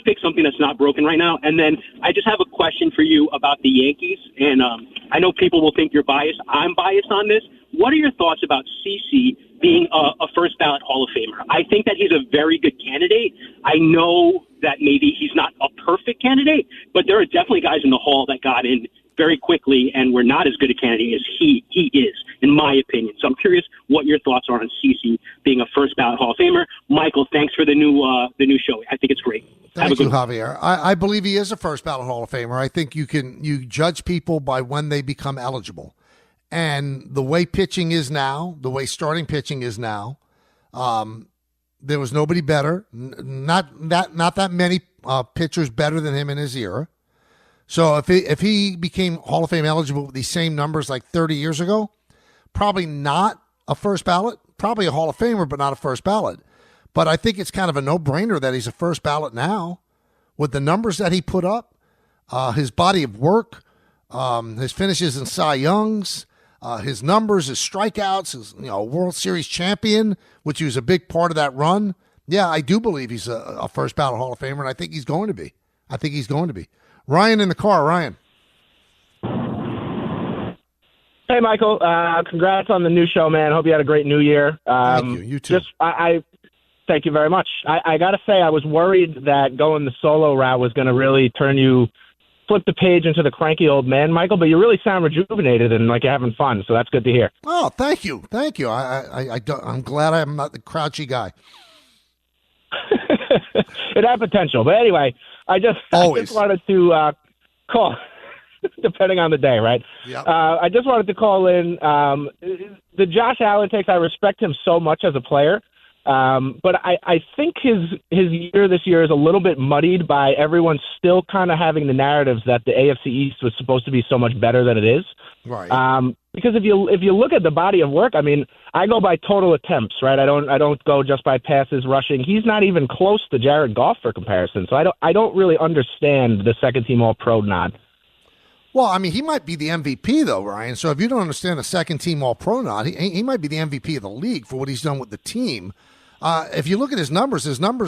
fix something that's not broken right now? And then I just have a question for you about the Yankees. And I know people will think you're biased. I'm biased on this. What are your thoughts about CeCe being a first ballot Hall of Famer? I think that he's a very good candidate. I know that maybe he's not a perfect candidate, but there are definitely guys in the Hall that got in very quickly and were not as good a candidate as he is, in my opinion. So I'm curious what your thoughts are on CeCe being a first ballot Hall of Famer. Michael, thanks for the new show. I think it's great. Thank you, Javier. I believe he is a first ballot Hall of Famer. I think you judge people by when they become eligible. And the way pitching is now, the way starting pitching is now, there was nobody better. Not that many pitchers better than him in his era. So if he became Hall of Fame eligible with these same numbers like 30 years ago, probably not a first ballot, probably a Hall of Famer, but not a first ballot. But I think it's kind of a no-brainer that he's a first ballot now with the numbers that he put up, his body of work, his finishes in Cy Youngs, his numbers, his strikeouts, his World Series champion, which he was a big part of that run. Yeah, I do believe he's a first ballot Hall of Famer, and I think he's going to be. Ryan in the car. Ryan. Hey, Michael. Congrats on the new show, man. Hope you had a great new year. Thank you. You too. Thank you very much. I got to say, I was worried that going the solo route was going to really flip the page into the cranky old man, Michael, but you really sound rejuvenated and like you're having fun, so that's good to hear. Oh, thank you. I'm glad I'm not the grouchy guy. It had potential. But anyway, I just wanted to call, depending on the day, right? Yep. I just wanted to call in. The Josh Allen takes, I respect him so much as a player, but I think his year this year is a little bit muddied by everyone still kind of having the narratives that the AFC East was supposed to be so much better than it is. Right. Because if you look at the body of work, I mean, I go by total attempts, right? I don't go just by passes, rushing. He's not even close to Jared Goff for comparison. So I don't really understand the second team All-Pro nod. Well, I mean, he might be the MVP though, Ryan. So if you don't understand the second team All-Pro nod, he might be the MVP of the league for what he's done with the team. If you look at his numbers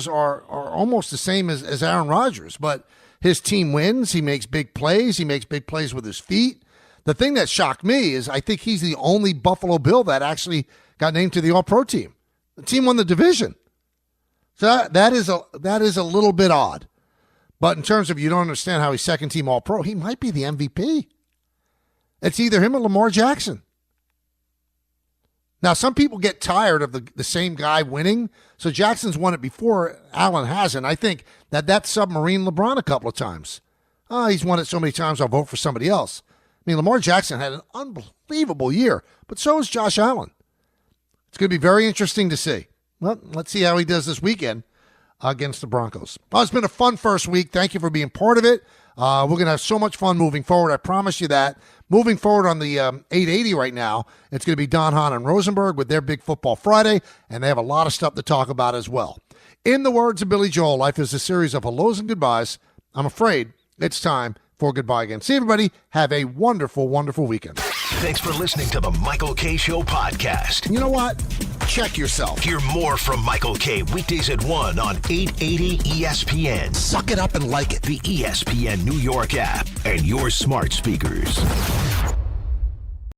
are almost the same as Aaron Rodgers, but his team wins. He makes big plays. He makes big plays with his feet. The thing that shocked me is I think he's the only Buffalo Bill that actually got named to the All-Pro team. The team won the division. So that is a little bit odd. But in terms of you don't understand how he's second team All-Pro, he might be the MVP. It's either him or Lamar Jackson. Now, some people get tired of the same guy winning. So Jackson's won it before. Allen hasn't. I think that submarine LeBron a couple of times. He's won it so many times, I'll vote for somebody else. I mean, Lamar Jackson had an unbelievable year, but so has Josh Allen. It's going to be very interesting to see. Well, let's see how he does this weekend against the Broncos. Well, it's been a fun first week. Thank you for being part of it. We're going to have so much fun moving forward. I promise you that. Moving forward on the 880 right now, it's going to be Don Hahn and Rosenberg with their Big Football Friday, and they have a lot of stuff to talk about as well. In the words of Billy Joel, life is a series of hellos and goodbyes. I'm afraid it's time for goodbye again. See everybody. Have a wonderful, wonderful weekend. Thanks for listening to the Michael K. Show podcast. You know what? Check yourself. Hear more from Michael K. weekdays at 1 on 880 ESPN. Suck it up and like it. The ESPN New York app and your smart speakers.